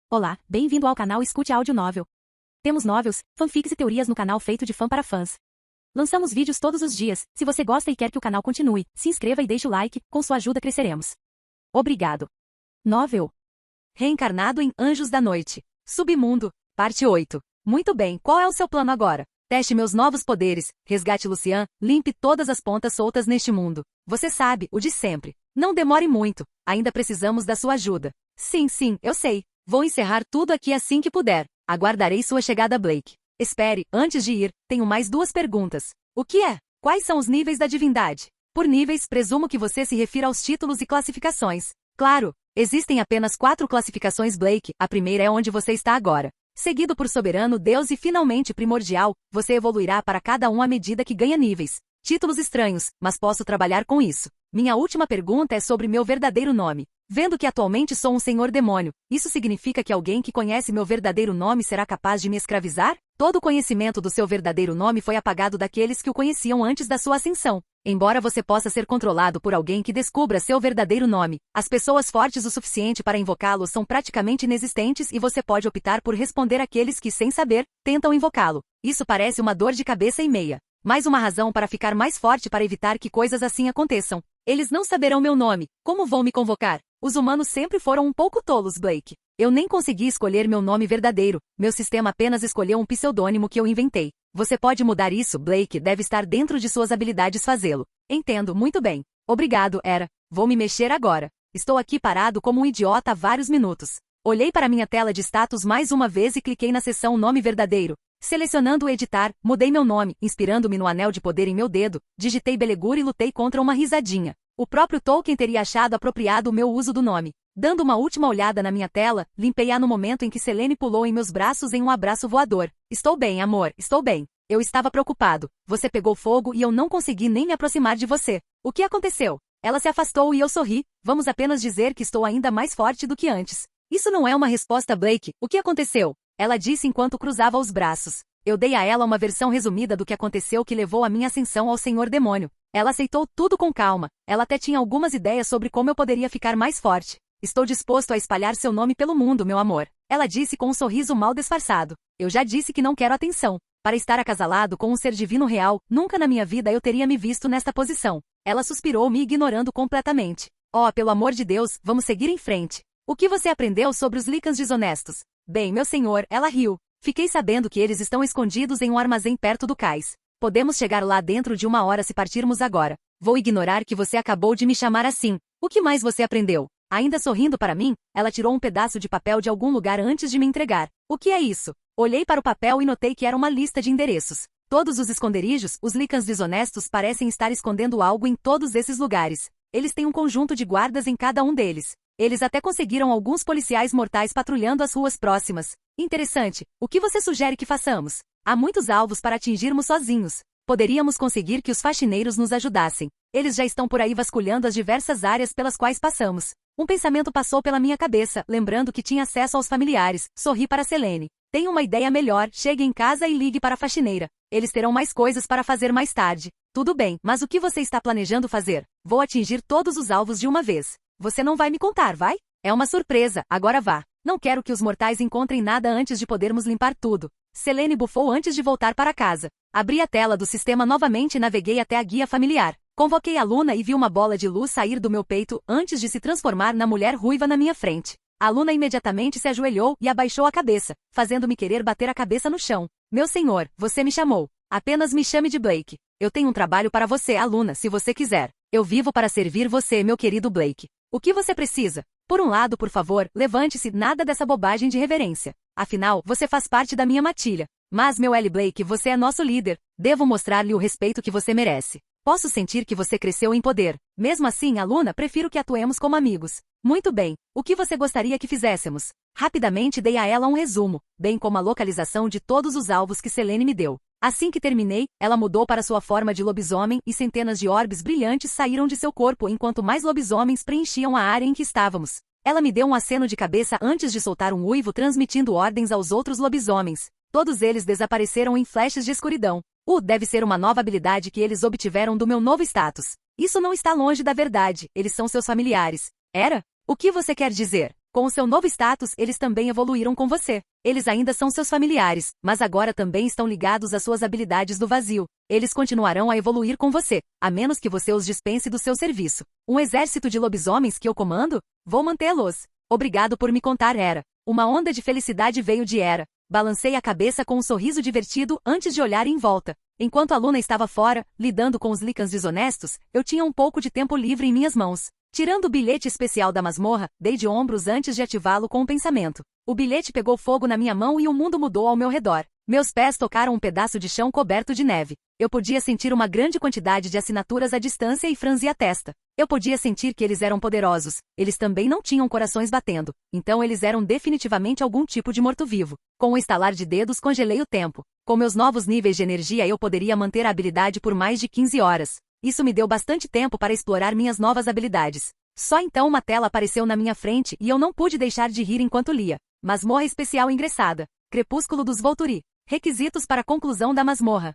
Olá, bem-vindo ao canal Escute Áudio Novel. Temos novels, fanfics e teorias no canal feito de fã para fãs. Lançamos vídeos todos os dias. Se você gosta e quer que o canal continue, se inscreva e deixe o like, com sua ajuda cresceremos. Obrigado. Novel. Reencarnado em Anjos da Noite. Submundo, parte 8. Muito bem, qual é o seu plano agora? Teste meus novos poderes, resgate Lucian, limpe todas as pontas soltas neste mundo. Você sabe, o de sempre. Não demore muito, ainda precisamos da sua ajuda. Sim, eu sei. Vou encerrar tudo aqui assim que puder. Aguardarei sua chegada, Blake. Espere, antes de ir, tenho mais duas perguntas. O que é? Quais são os níveis da divindade? Por níveis, presumo que você se refira aos títulos e classificações. Claro, existem apenas 4 classificações, Blake. A primeira é onde você está agora. Seguido por soberano, Deus e finalmente primordial, você evoluirá para cada um à medida que ganha níveis. Títulos estranhos, mas posso trabalhar com isso. Minha última pergunta é sobre meu verdadeiro nome. Vendo que atualmente sou um senhor demônio, isso significa que alguém que conhece meu verdadeiro nome será capaz de me escravizar? Todo o conhecimento do seu verdadeiro nome foi apagado daqueles que o conheciam antes da sua ascensão. Embora você possa ser controlado por alguém que descubra seu verdadeiro nome, as pessoas fortes o suficiente para invocá-lo são praticamente inexistentes e você pode optar por responder àqueles que, sem saber, tentam invocá-lo. Isso parece uma dor de cabeça e meia. Mais uma razão para ficar mais forte para evitar que coisas assim aconteçam. Eles não saberão meu nome. Como vão me convocar? Os humanos sempre foram um pouco tolos, Blake. Eu nem consegui escolher meu nome verdadeiro. Meu sistema apenas escolheu um pseudônimo que eu inventei. Você pode mudar isso, Blake. Deve estar dentro de suas habilidades fazê-lo. Entendo, muito bem. Obrigado, Era. Vou me mexer agora. Estou aqui parado como um idiota há vários minutos. Olhei para minha tela de status mais uma vez e cliquei na seção Nome Verdadeiro. Selecionando o editar, mudei meu nome, inspirando-me no anel de poder em meu dedo, digitei Belegur e lutei contra uma risadinha. O próprio Tolkien teria achado apropriado o meu uso do nome. Dando uma última olhada na minha tela, limpei-a no momento em que Selene pulou em meus braços em um abraço voador. Estou bem, amor, estou bem. Eu estava preocupado. Você pegou fogo e eu não consegui nem me aproximar de você. O que aconteceu? Ela se afastou e eu sorri. Vamos apenas dizer que estou ainda mais forte do que antes. Isso não é uma resposta, Blake. O que aconteceu? Ela disse enquanto cruzava os braços. Eu dei a ela uma versão resumida do que aconteceu que levou à minha ascensão ao Senhor Demônio. Ela aceitou tudo com calma. Ela até tinha algumas ideias sobre como eu poderia ficar mais forte. Estou disposto a espalhar seu nome pelo mundo, meu amor. Ela disse com um sorriso mal disfarçado. Eu já disse que não quero atenção. Para estar acasalado com um ser divino real, nunca na minha vida eu teria me visto nesta posição. Ela suspirou, me ignorando completamente. Oh, pelo amor de Deus, vamos seguir em frente. O que você aprendeu sobre os Lycans desonestos? Bem, meu senhor, ela riu. Fiquei sabendo que eles estão escondidos em um armazém perto do cais. Podemos chegar lá dentro de 1 hora se partirmos agora. Vou ignorar que você acabou de me chamar assim. O que mais você aprendeu? Ainda sorrindo para mim, ela tirou um pedaço de papel de algum lugar antes de me entregar. O que é isso? Olhei para o papel e notei que era uma lista de endereços. Todos os esconderijos, os Lycans desonestos parecem estar escondendo algo em todos esses lugares. Eles têm um conjunto de guardas em cada um deles. Eles até conseguiram alguns policiais mortais patrulhando as ruas próximas. Interessante. O que você sugere que façamos? Há muitos alvos para atingirmos sozinhos. Poderíamos conseguir que os faxineiros nos ajudassem. Eles já estão por aí vasculhando as diversas áreas pelas quais passamos. Um pensamento passou pela minha cabeça, lembrando que tinha acesso aos familiares. Sorri para Selene. Tenho uma ideia melhor. Chegue em casa e ligue para a faxineira. Eles terão mais coisas para fazer mais tarde. Tudo bem, mas o que você está planejando fazer? Vou atingir todos os alvos de uma vez. Você não vai me contar, vai? É uma surpresa, agora vá. Não quero que os mortais encontrem nada antes de podermos limpar tudo. Selene bufou antes de voltar para casa. Abri a tela do sistema novamente e naveguei até a guia familiar. Convoquei a Luna e vi uma bola de luz sair do meu peito antes de se transformar na mulher ruiva na minha frente. A Luna imediatamente se ajoelhou e abaixou a cabeça, fazendo-me querer bater a cabeça no chão. Meu senhor, você me chamou. Apenas me chame de Blake. Eu tenho um trabalho para você, Luna, se você quiser. Eu vivo para servir você, meu querido Blake. O que você precisa? Por um lado, por favor, levante-se, nada dessa bobagem de reverência. Afinal, você faz parte da minha matilha. Mas, meu L. Blake, você é nosso líder. Devo mostrar-lhe o respeito que você merece. Posso sentir que você cresceu em poder. Mesmo assim, Luna, prefiro que atuemos como amigos. Muito bem. O que você gostaria que fizéssemos? Rapidamente dei a ela um resumo, bem como a localização de todos os alvos que Selene me deu. Assim que terminei, ela mudou para sua forma de lobisomem e centenas de orbes brilhantes saíram de seu corpo enquanto mais lobisomens preenchiam a área em que estávamos. Ela me deu um aceno de cabeça antes de soltar um uivo transmitindo ordens aos outros lobisomens. Todos eles desapareceram em flashes de escuridão. Deve ser uma nova habilidade que eles obtiveram do meu novo status. Isso não está longe da verdade, eles são seus familiares. Era? O que você quer dizer? Com o seu novo status, eles também evoluíram com você. Eles ainda são seus familiares, mas agora também estão ligados às suas habilidades do vazio. Eles continuarão a evoluir com você, a menos que você os dispense do seu serviço. Um exército de lobisomens que eu comando? Vou mantê-los. Obrigado por me contar, Hera. Uma onda de felicidade veio de Hera. Balancei a cabeça com um sorriso divertido antes de olhar em volta. Enquanto a Luna estava fora, lidando com os Lycans desonestos, eu tinha um pouco de tempo livre em minhas mãos. Tirando o bilhete especial da masmorra, dei de ombros antes de ativá-lo com um pensamento. O bilhete pegou fogo na minha mão e o mundo mudou ao meu redor. Meus pés tocaram um pedaço de chão coberto de neve. Eu podia sentir uma grande quantidade de assinaturas à distância e franzi a testa. Eu podia sentir que eles eram poderosos. Eles também não tinham corações batendo. Então eles eram definitivamente algum tipo de morto-vivo. Com um estalar de dedos congelei o tempo. Com meus novos níveis de energia eu poderia manter a habilidade por mais de 15 horas. Isso me deu bastante tempo para explorar minhas novas habilidades. Só então uma tela apareceu na minha frente e eu não pude deixar de rir enquanto lia. Masmorra especial ingressada. Crepúsculo dos Volturi. Requisitos para conclusão da masmorra.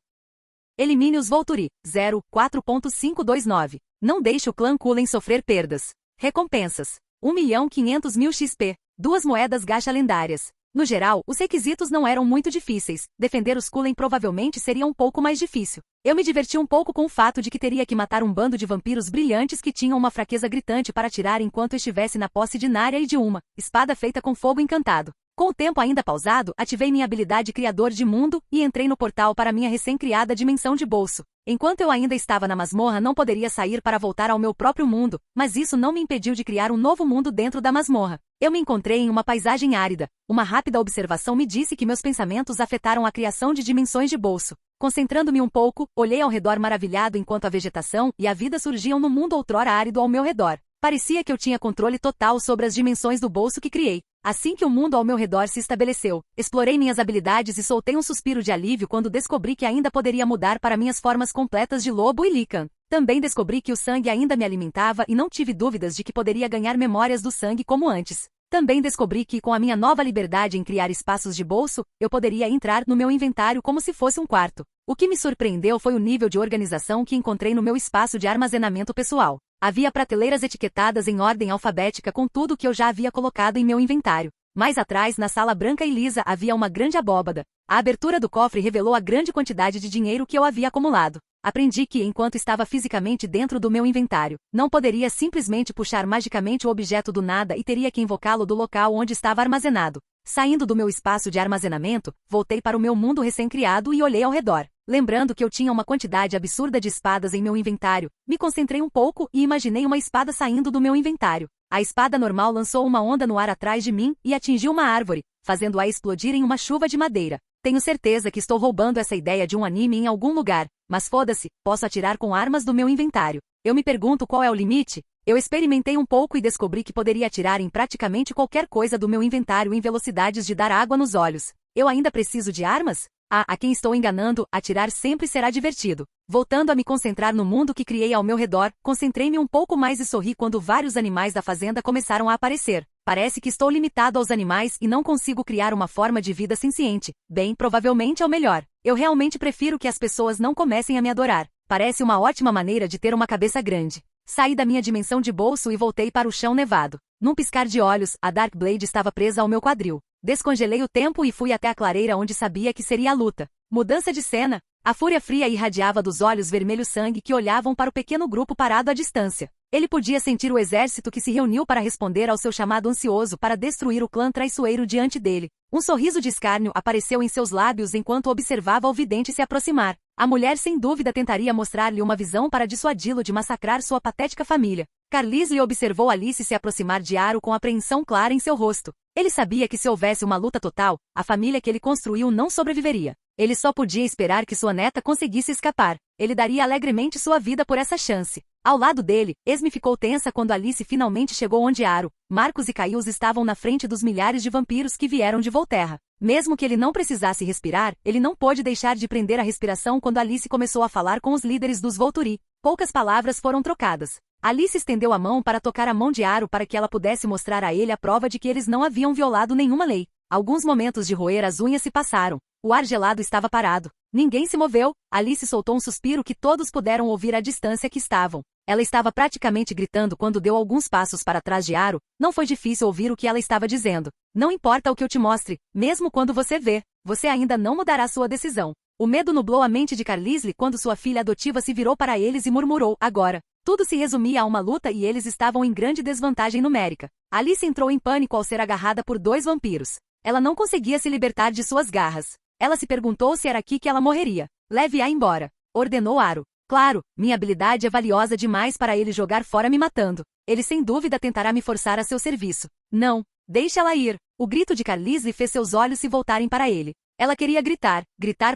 Elimine os Volturi. 4.529. Não deixe o clã Cullen sofrer perdas. Recompensas. 1.500.000 XP. 2 moedas gacha lendárias. No geral, os requisitos não eram muito difíceis. Defender os Cullen provavelmente seria um pouco mais difícil. Eu me diverti um pouco com o fato de que teria que matar um bando de vampiros brilhantes que tinham uma fraqueza gritante para atirar enquanto estivesse na posse de Narya e de uma espada feita com fogo encantado. Com o tempo ainda pausado, ativei minha habilidade Criador de Mundo e entrei no portal para minha recém-criada dimensão de bolso. Enquanto eu ainda estava na masmorra, não poderia sair para voltar ao meu próprio mundo, mas isso não me impediu de criar um novo mundo dentro da masmorra. Eu me encontrei em uma paisagem árida. Uma rápida observação me disse que meus pensamentos afetaram a criação de dimensões de bolso. Concentrando-me um pouco, olhei ao redor maravilhado enquanto a vegetação e a vida surgiam no mundo outrora árido ao meu redor. Parecia que eu tinha controle total sobre as dimensões do bolso que criei. Assim que o mundo ao meu redor se estabeleceu, explorei minhas habilidades e soltei um suspiro de alívio quando descobri que ainda poderia mudar para minhas formas completas de lobo e Lycan. Também descobri que o sangue ainda me alimentava e não tive dúvidas de que poderia ganhar memórias do sangue como antes. Também descobri que, com a minha nova liberdade em criar espaços de bolso, eu poderia entrar no meu inventário como se fosse um quarto. O que me surpreendeu foi o nível de organização que encontrei no meu espaço de armazenamento pessoal. Havia prateleiras etiquetadas em ordem alfabética com tudo que eu já havia colocado em meu inventário. Mais atrás, na sala branca e lisa, havia uma grande abóbada. A abertura do cofre revelou a grande quantidade de dinheiro que eu havia acumulado. Aprendi que, enquanto estava fisicamente dentro do meu inventário, não poderia simplesmente puxar magicamente o objeto do nada e teria que invocá-lo do local onde estava armazenado. Saindo do meu espaço de armazenamento, voltei para o meu mundo recém-criado e olhei ao redor. Lembrando que eu tinha uma quantidade absurda de espadas em meu inventário, me concentrei um pouco e imaginei uma espada saindo do meu inventário. A espada normal lançou uma onda no ar atrás de mim e atingiu uma árvore, fazendo-a explodir em uma chuva de madeira. Tenho certeza que estou roubando essa ideia de um anime em algum lugar, mas foda-se, posso atirar com armas do meu inventário. Eu me pergunto qual é o limite? Eu experimentei um pouco e descobri que poderia atirar em praticamente qualquer coisa do meu inventário em velocidades de dar água nos olhos. Eu ainda preciso de armas? A quem estou enganando, atirar sempre será divertido. Voltando a me concentrar no mundo que criei ao meu redor, concentrei-me um pouco mais e sorri quando vários animais da fazenda começaram a aparecer. Parece que estou limitado aos animais e não consigo criar uma forma de vida senciente. Bem, provavelmente é o melhor. Eu realmente prefiro que as pessoas não comecem a me adorar. Parece uma ótima maneira de ter uma cabeça grande. Saí da minha dimensão de bolso e voltei para o chão nevado. Num piscar de olhos, a Darkblade estava presa ao meu quadril. Descongelei o tempo e fui até a clareira onde sabia que seria a luta. Mudança de cena. A fúria fria irradiava dos olhos vermelho sangue que olhavam para o pequeno grupo parado à distância. Ele podia sentir o exército que se reuniu para responder ao seu chamado ansioso para destruir o clã traiçoeiro diante dele. Um sorriso de escárnio apareceu em seus lábios enquanto observava o vidente se aproximar. A mulher sem dúvida tentaria mostrar-lhe uma visão para dissuadi-lo de massacrar sua patética família. Carlisle observou Alice se aproximar de Aro com apreensão clara em seu rosto. Ele sabia que se houvesse uma luta total, a família que ele construiu não sobreviveria. Ele só podia esperar que sua neta conseguisse escapar. Ele daria alegremente sua vida por essa chance. Ao lado dele, Esme ficou tensa quando Alice finalmente chegou onde Aro, Marcos e Caius estavam na frente dos milhares de vampiros que vieram de Volterra. Mesmo que ele não precisasse respirar, ele não pôde deixar de prender a respiração quando Alice começou a falar com os líderes dos Volturi. Poucas palavras foram trocadas. Alice estendeu a mão para tocar a mão de Aro para que ela pudesse mostrar a ele a prova de que eles não haviam violado nenhuma lei. Alguns momentos de roer as unhas se passaram. O ar gelado estava parado. Ninguém se moveu. Alice soltou um suspiro que todos puderam ouvir à distância que estavam. Ela estava praticamente gritando quando deu alguns passos para trás de Aro. Não foi difícil ouvir o que ela estava dizendo. Não importa o que eu te mostre, mesmo quando você vê, você ainda não mudará sua decisão. O medo nublou a mente de Carlisle quando sua filha adotiva se virou para eles e murmurou, agora. Tudo se resumia a uma luta e eles estavam em grande desvantagem numérica. Alice entrou em pânico ao ser agarrada por 2 vampiros. Ela não conseguia se libertar de suas garras. Ela se perguntou se era aqui que ela morreria. Leve-a embora, ordenou Aro. Claro, minha habilidade é valiosa demais para ele jogar fora me matando. Ele sem dúvida tentará me forçar a seu serviço. Não, deixe ela ir. O grito de Carlisle fez seus olhos se voltarem para ele. Ela queria gritar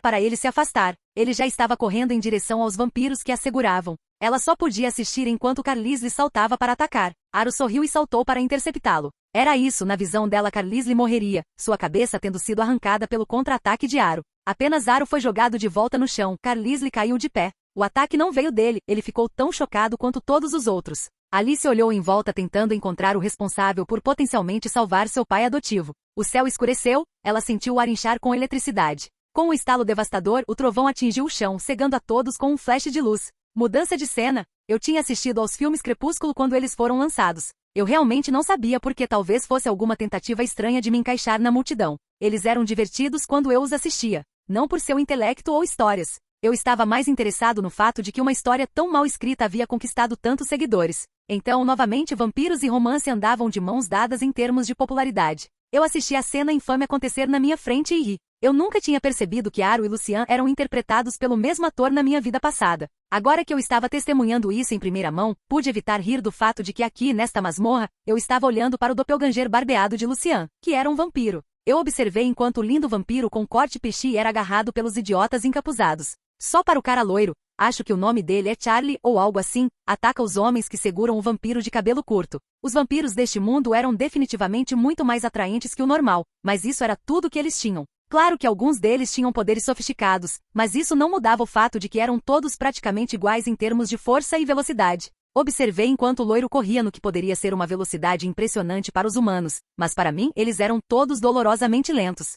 para ele se afastar. Ele já estava correndo em direção aos vampiros que a seguravam. Ela só podia assistir enquanto Carlisle saltava para atacar. Aro sorriu e saltou para interceptá-lo. Era isso, na visão dela Carlisle morreria, sua cabeça tendo sido arrancada pelo contra-ataque de Aro. Apenas Aro foi jogado de volta no chão. Carlisle caiu de pé. O ataque não veio dele, ele ficou tão chocado quanto todos os outros. Alice olhou em volta tentando encontrar o responsável por potencialmente salvar seu pai adotivo. O céu escureceu, ela sentiu o ar inchar com eletricidade. Com um estalo devastador, o trovão atingiu o chão, cegando a todos com um flash de luz. Mudança de cena. Eu tinha assistido aos filmes Crepúsculo quando eles foram lançados. Eu realmente não sabia porque talvez fosse alguma tentativa estranha de me encaixar na multidão. Eles eram divertidos quando eu os assistia. Não por seu intelecto ou histórias. Eu estava mais interessado no fato de que uma história tão mal escrita havia conquistado tantos seguidores. Então, novamente, vampiros e romance andavam de mãos dadas em termos de popularidade. Eu assisti a cena infame acontecer na minha frente e ri. Eu nunca tinha percebido que Aro e Lucian eram interpretados pelo mesmo ator na minha vida passada. Agora que eu estava testemunhando isso em primeira mão, pude evitar rir do fato de que aqui, nesta masmorra, eu estava olhando para o doppelganger barbeado de Lucian, que era um vampiro. Eu observei enquanto o lindo vampiro com corte peixe era agarrado pelos idiotas encapuzados. Só para o cara loiro, acho que o nome dele é Charlie ou algo assim, ataca os homens que seguram o vampiro de cabelo curto. Os vampiros deste mundo eram definitivamente muito mais atraentes que o normal, mas isso era tudo que eles tinham. Claro que alguns deles tinham poderes sofisticados, mas isso não mudava o fato de que eram todos praticamente iguais em termos de força e velocidade. Observei enquanto o loiro corria no que poderia ser uma velocidade impressionante para os humanos, mas para mim eles eram todos dolorosamente lentos.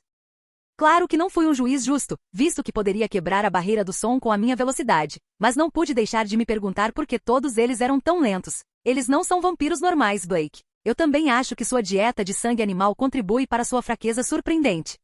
Claro que não fui um juiz justo, visto que poderia quebrar a barreira do som com a minha velocidade, mas não pude deixar de me perguntar por que todos eles eram tão lentos. Eles não são vampiros normais, Blake. Eu também acho que sua dieta de sangue animal contribui para sua fraqueza surpreendente.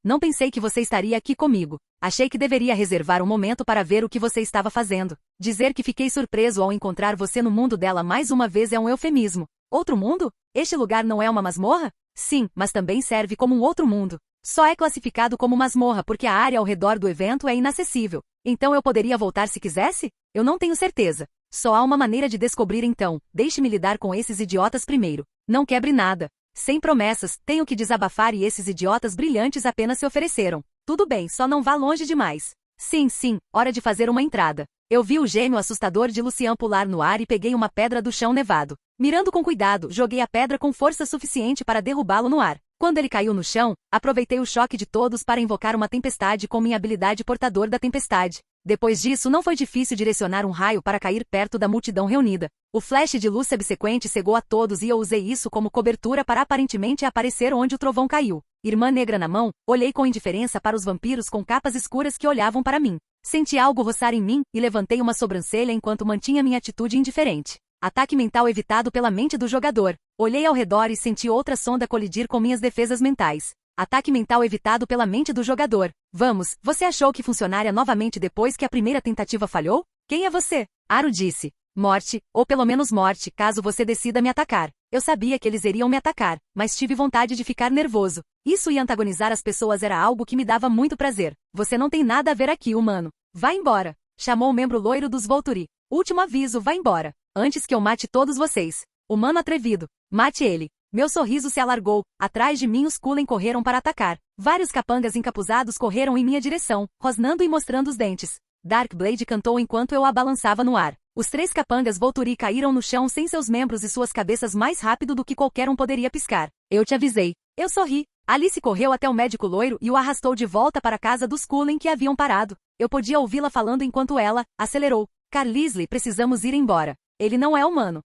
Não pensei que você estaria aqui comigo. Achei que deveria reservar um momento para ver o que você estava fazendo. Dizer que fiquei surpreso ao encontrar você no mundo dela mais uma vez é um eufemismo. Outro mundo? Este lugar não é uma masmorra? Sim, mas também serve como um outro mundo. Só é classificado como masmorra porque a área ao redor do evento é inacessível. Então eu poderia voltar se quisesse? Eu não tenho certeza. Só há uma maneira de descobrir então. Deixe-me lidar com esses idiotas primeiro. Não quebre nada. Sem promessas, tenho que desabafar e esses idiotas brilhantes apenas se ofereceram. Tudo bem, só não vá longe demais. Sim, hora de fazer uma entrada. Eu vi o gêmeo assustador de Lucian pular no ar e peguei uma pedra do chão nevado. Mirando com cuidado, joguei a pedra com força suficiente para derrubá-lo no ar. Quando ele caiu no chão, aproveitei o choque de todos para invocar uma tempestade com minha habilidade portador da tempestade. Depois disso não foi difícil direcionar um raio para cair perto da multidão reunida. O flash de luz subsequente cegou a todos e eu usei isso como cobertura para aparentemente aparecer onde o trovão caiu. Irmã negra na mão, olhei com indiferença para os vampiros com capas escuras que olhavam para mim. Senti algo roçar em mim e levantei uma sobrancelha enquanto mantinha minha atitude indiferente. Ataque mental evitado pela mente do jogador. Olhei ao redor e senti outra sonda colidir com minhas defesas mentais. Ataque mental evitado pela mente do jogador. Vamos, você achou que funcionaria novamente depois que a primeira tentativa falhou? Quem é você? Aro disse. Morte, ou pelo menos morte, caso você decida me atacar. Eu sabia que eles iriam me atacar, mas tive vontade de ficar nervoso. Isso e antagonizar as pessoas era algo que me dava muito prazer. Você não tem nada a ver aqui, humano. Vá embora. Chamou o membro loiro dos Volturi. Último aviso, vá embora. Antes que eu mate todos vocês. Humano atrevido. Mate ele. Meu sorriso se alargou. Atrás de mim os Cullen correram para atacar. Vários capangas encapuzados correram em minha direção, rosnando e mostrando os dentes. Darkblade cantou enquanto eu a balançava no ar. Os 3 capangas Volturi caíram no chão sem seus membros e suas cabeças mais rápido do que qualquer um poderia piscar. Eu te avisei. Eu sorri. Alice correu até o médico loiro e o arrastou de volta para a casa dos Cullen que haviam parado. Eu podia ouvi-la falando enquanto ela acelerou. Carlisle, precisamos ir embora. Ele não é humano.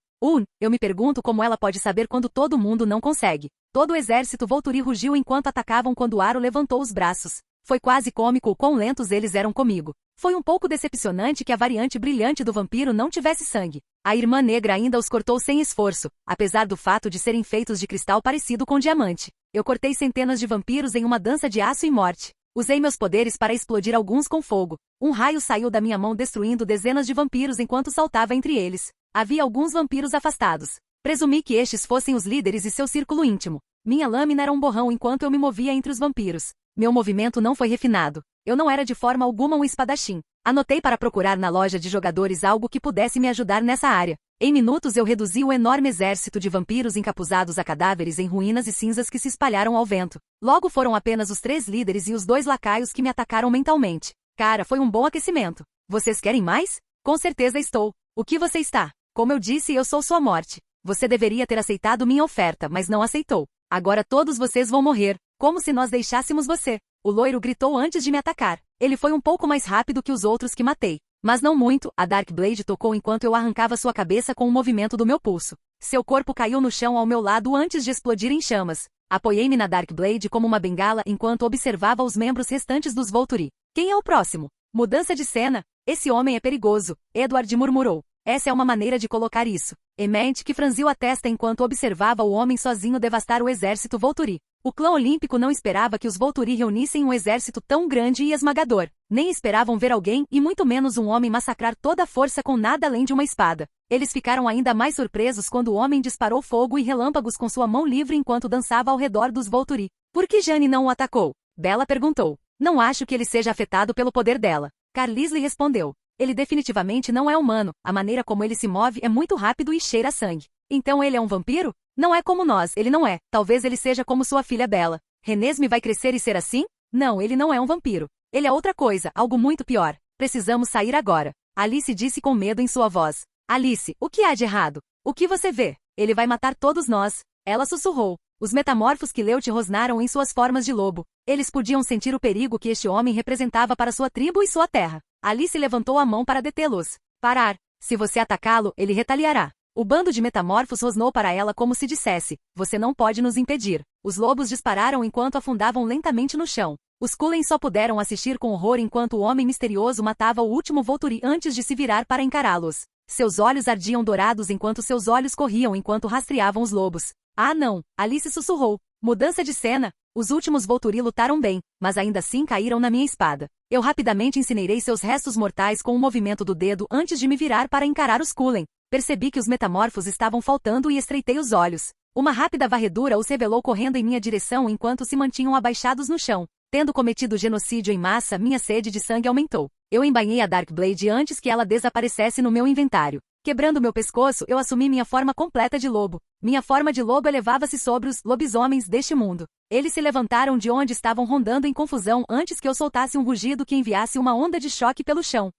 Eu me pergunto como ela pode saber quando todo mundo não consegue. Todo o exército Volturi rugiu enquanto atacavam quando Aro levantou os braços. Foi quase cômico o quão lentos eles eram comigo. Foi um pouco decepcionante que a variante brilhante do vampiro não tivesse sangue. A irmã negra ainda os cortou sem esforço, apesar do fato de serem feitos de cristal parecido com diamante. Eu cortei centenas de vampiros em uma dança de aço e morte. Usei meus poderes para explodir alguns com fogo. Um raio saiu da minha mão destruindo dezenas de vampiros enquanto saltava entre eles. Havia alguns vampiros afastados. Presumi que estes fossem os líderes e seu círculo íntimo. Minha lâmina era um borrão enquanto eu me movia entre os vampiros. Meu movimento não foi refinado. Eu não era de forma alguma um espadachim. Anotei para procurar na loja de jogadores algo que pudesse me ajudar nessa área. Em minutos eu reduzi o enorme exército de vampiros encapuzados a cadáveres em ruínas e cinzas que se espalharam ao vento. Logo foram apenas os 3 líderes e os 2 lacaios que me atacaram mentalmente. Cara, foi um bom aquecimento. Vocês querem mais? Com certeza estou. O que você está? Como eu disse, eu sou sua morte. Você deveria ter aceitado minha oferta, mas não aceitou. Agora todos vocês vão morrer, como se nós deixássemos você. O loiro gritou antes de me atacar. Ele foi um pouco mais rápido que os outros que matei. Mas não muito, a Darkblade tocou enquanto eu arrancava sua cabeça com o movimento do meu pulso. Seu corpo caiu no chão ao meu lado antes de explodir em chamas. Apoiei-me na Darkblade como uma bengala enquanto observava os membros restantes dos Volturi. Quem é o próximo? Mudança de cena. Esse homem é perigoso, Edward murmurou. Essa é uma maneira de colocar isso. Ement que franziu a testa enquanto observava o homem sozinho devastar o exército Volturi. O clã olímpico não esperava que os Volturi reunissem um exército tão grande e esmagador. Nem esperavam ver alguém, e muito menos um homem massacrar toda a força com nada além de uma espada. Eles ficaram ainda mais surpresos quando o homem disparou fogo e relâmpagos com sua mão livre enquanto dançava ao redor dos Volturi. Por que Jane não o atacou? Bella perguntou. Não acho que ele seja afetado pelo poder dela. Carlisle respondeu. Ele definitivamente não é humano, a maneira como ele se move é muito rápido e cheira a sangue. Então ele é um vampiro? Não é como nós, ele não é. Talvez ele seja como sua filha Bella. Renesme vai crescer e ser assim? Não, ele não é um vampiro. Ele é outra coisa, algo muito pior. Precisamos sair agora. Alice disse com medo em sua voz. Alice, o que há de errado? O que você vê? Ele vai matar todos nós. Ela sussurrou. Os metamorfos que Leute rosnaram em suas formas de lobo. Eles podiam sentir o perigo que este homem representava para sua tribo e sua terra. Alice levantou a mão para detê-los. Parar. Se você atacá-lo, ele retaliará. O bando de metamorfos rosnou para ela como se dissesse, você não pode nos impedir. Os lobos dispararam enquanto afundavam lentamente no chão. Os Cullen só puderam assistir com horror enquanto o homem misterioso matava o último Volturi antes de se virar para encará-los. Seus olhos ardiam dourados enquanto seus olhos corriam enquanto rastreavam os lobos. Ah não, Alice sussurrou. Mudança de cena. Os últimos Volturi lutaram bem, mas ainda assim caíram na minha espada. Eu rapidamente incinerei seus restos mortais com um movimento do dedo antes de me virar para encarar os Cullen. Percebi que os metamorfos estavam faltando e estreitei os olhos. Uma rápida varredura os revelou correndo em minha direção enquanto se mantinham abaixados no chão. Tendo cometido genocídio em massa, minha sede de sangue aumentou. Eu embainhei a Darkblade antes que ela desaparecesse no meu inventário. Quebrando meu pescoço, eu assumi minha forma completa de lobo. Minha forma de lobo elevava-se sobre os lobisomens deste mundo. Eles se levantaram de onde estavam rondando em confusão antes que eu soltasse um rugido que enviasse uma onda de choque pelo chão.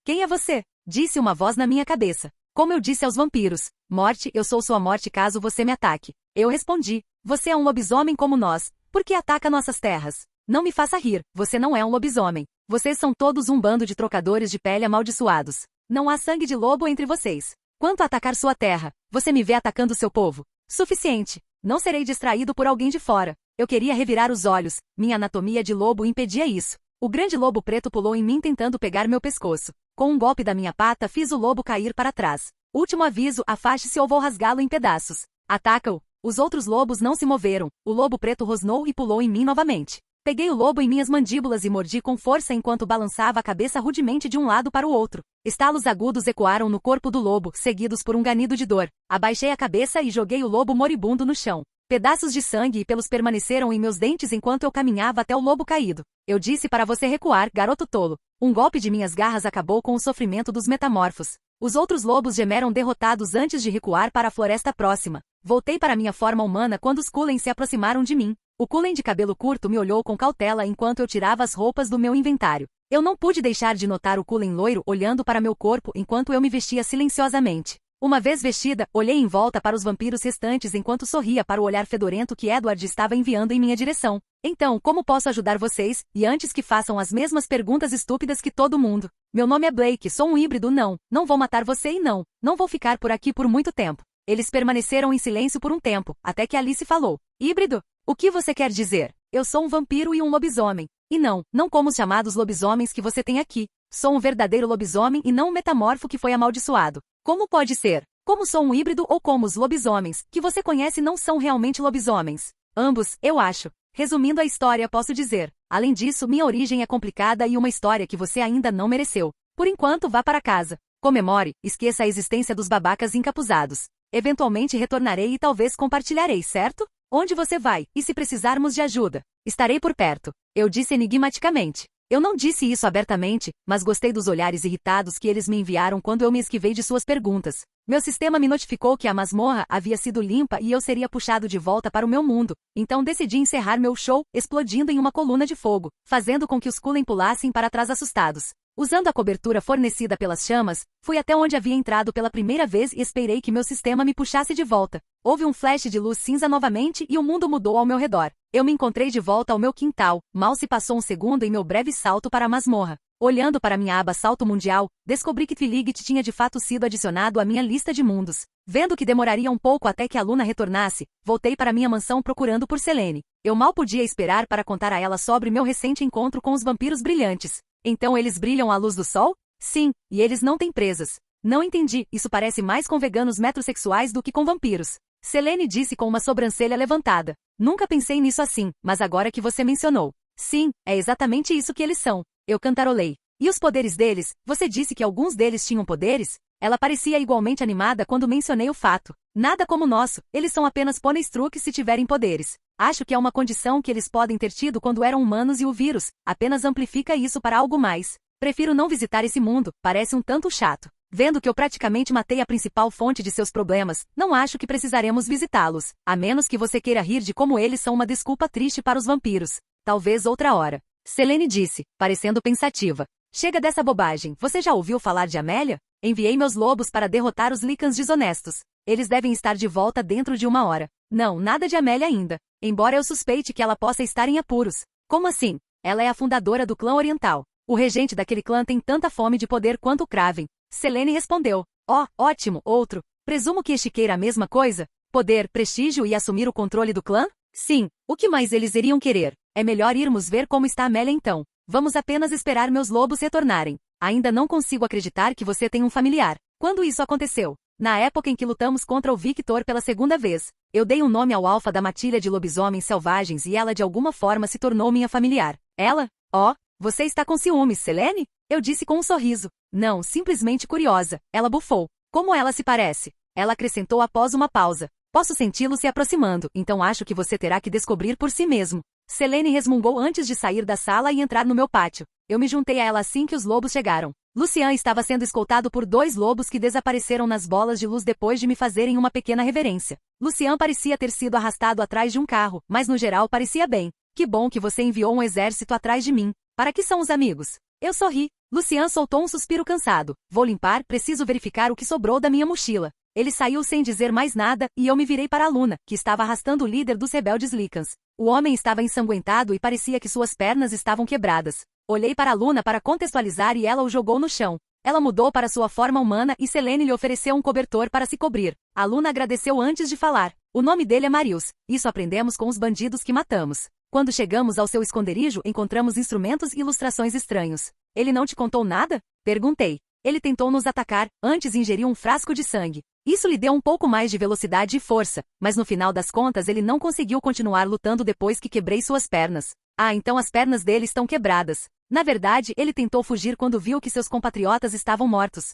Quem é você? Disse uma voz na minha cabeça. Como eu disse aos vampiros, morte, eu sou sua morte caso você me ataque. Eu respondi, você é um lobisomem como nós, por que ataca nossas terras? Não me faça rir, você não é um lobisomem. Vocês são todos um bando de trocadores de pele amaldiçoados. Não há sangue de lobo entre vocês. Quanto a atacar sua terra, você me vê atacando seu povo. Suficiente. Não serei distraído por alguém de fora. Eu queria revirar os olhos, minha anatomia de lobo impedia isso. O grande lobo preto pulou em mim tentando pegar meu pescoço. Com um golpe da minha pata fiz o lobo cair para trás. Último aviso, afaste-se ou vou rasgá-lo em pedaços. Ataca-o. Os outros lobos não se moveram. O lobo preto rosnou e pulou em mim novamente. Peguei o lobo em minhas mandíbulas e mordi com força enquanto balançava a cabeça rudemente de um lado para o outro. Estalos agudos ecoaram no corpo do lobo, seguidos por um ganido de dor. Abaixei a cabeça e joguei o lobo moribundo no chão. Pedaços de sangue e pelos permaneceram em meus dentes enquanto eu caminhava até o lobo caído. Eu disse para você recuar, garoto tolo. Um golpe de minhas garras acabou com o sofrimento dos metamorfos. Os outros lobos gemeram derrotados antes de recuar para a floresta próxima. Voltei para minha forma humana quando os Cullen se aproximaram de mim. O Cullen de cabelo curto me olhou com cautela enquanto eu tirava as roupas do meu inventário. Eu não pude deixar de notar o Cullen loiro olhando para meu corpo enquanto eu me vestia silenciosamente. Uma vez vestida, olhei em volta para os vampiros restantes enquanto sorria para o olhar fedorento que Edward estava enviando em minha direção. Então, como posso ajudar vocês? E antes que façam as mesmas perguntas estúpidas que todo mundo. Meu nome é Blake, sou um híbrido, não vou matar você e não vou ficar por aqui por muito tempo. Eles permaneceram em silêncio por um tempo, até que Alice falou. Híbrido? O que você quer dizer? Eu sou um vampiro e um lobisomem. E não como os chamados lobisomens que você tem aqui. Sou um verdadeiro lobisomem e não um metamorfo que foi amaldiçoado. Como pode ser? Como sou um híbrido ou como os lobisomens, que você conhece não são realmente lobisomens? Ambos, eu acho. Resumindo a história, posso dizer. Além disso, minha origem é complicada e uma história que você ainda não mereceu. Por enquanto, vá para casa. Comemore, esqueça a existência dos babacas encapuzados. Eventualmente retornarei e talvez compartilharei, certo? Onde você vai? E se precisarmos de ajuda? Estarei por perto. Eu disse enigmaticamente. Eu não disse isso abertamente, mas gostei dos olhares irritados que eles me enviaram quando eu me esquivei de suas perguntas. Meu sistema me notificou que a masmorra havia sido limpa e eu seria puxado de volta para o meu mundo, então decidi encerrar meu show, explodindo em uma coluna de fogo, fazendo com que os Cullen pulassem para trás assustados. Usando a cobertura fornecida pelas chamas, fui até onde havia entrado pela primeira vez e esperei que meu sistema me puxasse de volta. Houve um flash de luz cinza novamente e o mundo mudou ao meu redor. Eu me encontrei de volta ao meu quintal, mal se passou um segundo em meu breve salto para a masmorra. Olhando para minha aba Salto Mundial, descobri que Twiligit tinha de fato sido adicionado à minha lista de mundos. Vendo que demoraria um pouco até que a Luna retornasse, voltei para minha mansão procurando por Selene. Eu mal podia esperar para contar a ela sobre meu recente encontro com os vampiros brilhantes. Então eles brilham à luz do sol? Sim, e eles não têm presas. Não entendi, isso parece mais com veganos metrosexuais do que com vampiros. Selene disse com uma sobrancelha levantada. Nunca pensei nisso assim, mas agora que você mencionou. Sim, é exatamente isso que eles são. Eu cantarolei. E os poderes deles? Você disse que alguns deles tinham poderes? Ela parecia igualmente animada quando mencionei o fato. Nada como o nosso, eles são apenas pôneis truques se tiverem poderes. Acho que é uma condição que eles podem ter tido quando eram humanos e o vírus apenas amplifica isso para algo mais. Prefiro não visitar esse mundo, parece um tanto chato. Vendo que eu praticamente matei a principal fonte de seus problemas, não acho que precisaremos visitá-los, a menos que você queira rir de como eles são uma desculpa triste para os vampiros. Talvez outra hora. Selene disse, parecendo pensativa. Chega dessa bobagem, você já ouviu falar de Amélia? Enviei meus lobos para derrotar os Lycans desonestos. Eles devem estar de volta dentro de 1 hora. Não, nada de Amélia ainda. Embora eu suspeite que ela possa estar em apuros. Como assim? Ela é a fundadora do clã oriental. O regente daquele clã tem tanta fome de poder quanto o Kraven. Selene respondeu. Oh, ótimo, outro. Presumo que este queira a mesma coisa? Poder, prestígio e assumir o controle do clã? Sim. O que mais eles iriam querer? É melhor irmos ver como está Amélia então. Vamos apenas esperar meus lobos retornarem. Ainda não consigo acreditar que você tem um familiar. Quando isso aconteceu? Na época em que lutamos contra o Victor pela segunda vez. Eu dei um nome ao alfa da matilha de lobisomens selvagens e ela de alguma forma se tornou minha familiar. Ela? Oh, você está com ciúmes, Selene? Eu disse com um sorriso. Não, simplesmente curiosa. Ela bufou. Como ela se parece? Ela acrescentou após uma pausa. Posso senti-lo se aproximando, então acho que você terá que descobrir por si mesmo. Selene resmungou antes de sair da sala e entrar no meu pátio. Eu me juntei a ela assim que os lobos chegaram. Lucian estava sendo escoltado por 2 lobos que desapareceram nas bolas de luz depois de me fazerem uma pequena reverência. Lucian parecia ter sido arrastado atrás de um carro, mas no geral parecia bem. Que bom que você enviou um exército atrás de mim. Para que são os amigos? Eu sorri. Lucian soltou um suspiro cansado. Vou limpar, preciso verificar o que sobrou da minha mochila. Ele saiu sem dizer mais nada, e eu me virei para a Luna, que estava arrastando o líder dos rebeldes Lycans. O homem estava ensanguentado e parecia que suas pernas estavam quebradas. Olhei para a Luna para contextualizar e ela o jogou no chão. Ela mudou para sua forma humana e Selene lhe ofereceu um cobertor para se cobrir. A Luna agradeceu antes de falar. O nome dele é Marius. Isso aprendemos com os bandidos que matamos. Quando chegamos ao seu esconderijo, encontramos instrumentos e ilustrações estranhos. Ele não te contou nada? Perguntei. Ele tentou nos atacar, antes ingeriu um frasco de sangue. Isso lhe deu um pouco mais de velocidade e força, mas no final das contas ele não conseguiu continuar lutando depois que quebrei suas pernas. Ah, então as pernas dele estão quebradas. Na verdade, ele tentou fugir quando viu que seus compatriotas estavam mortos.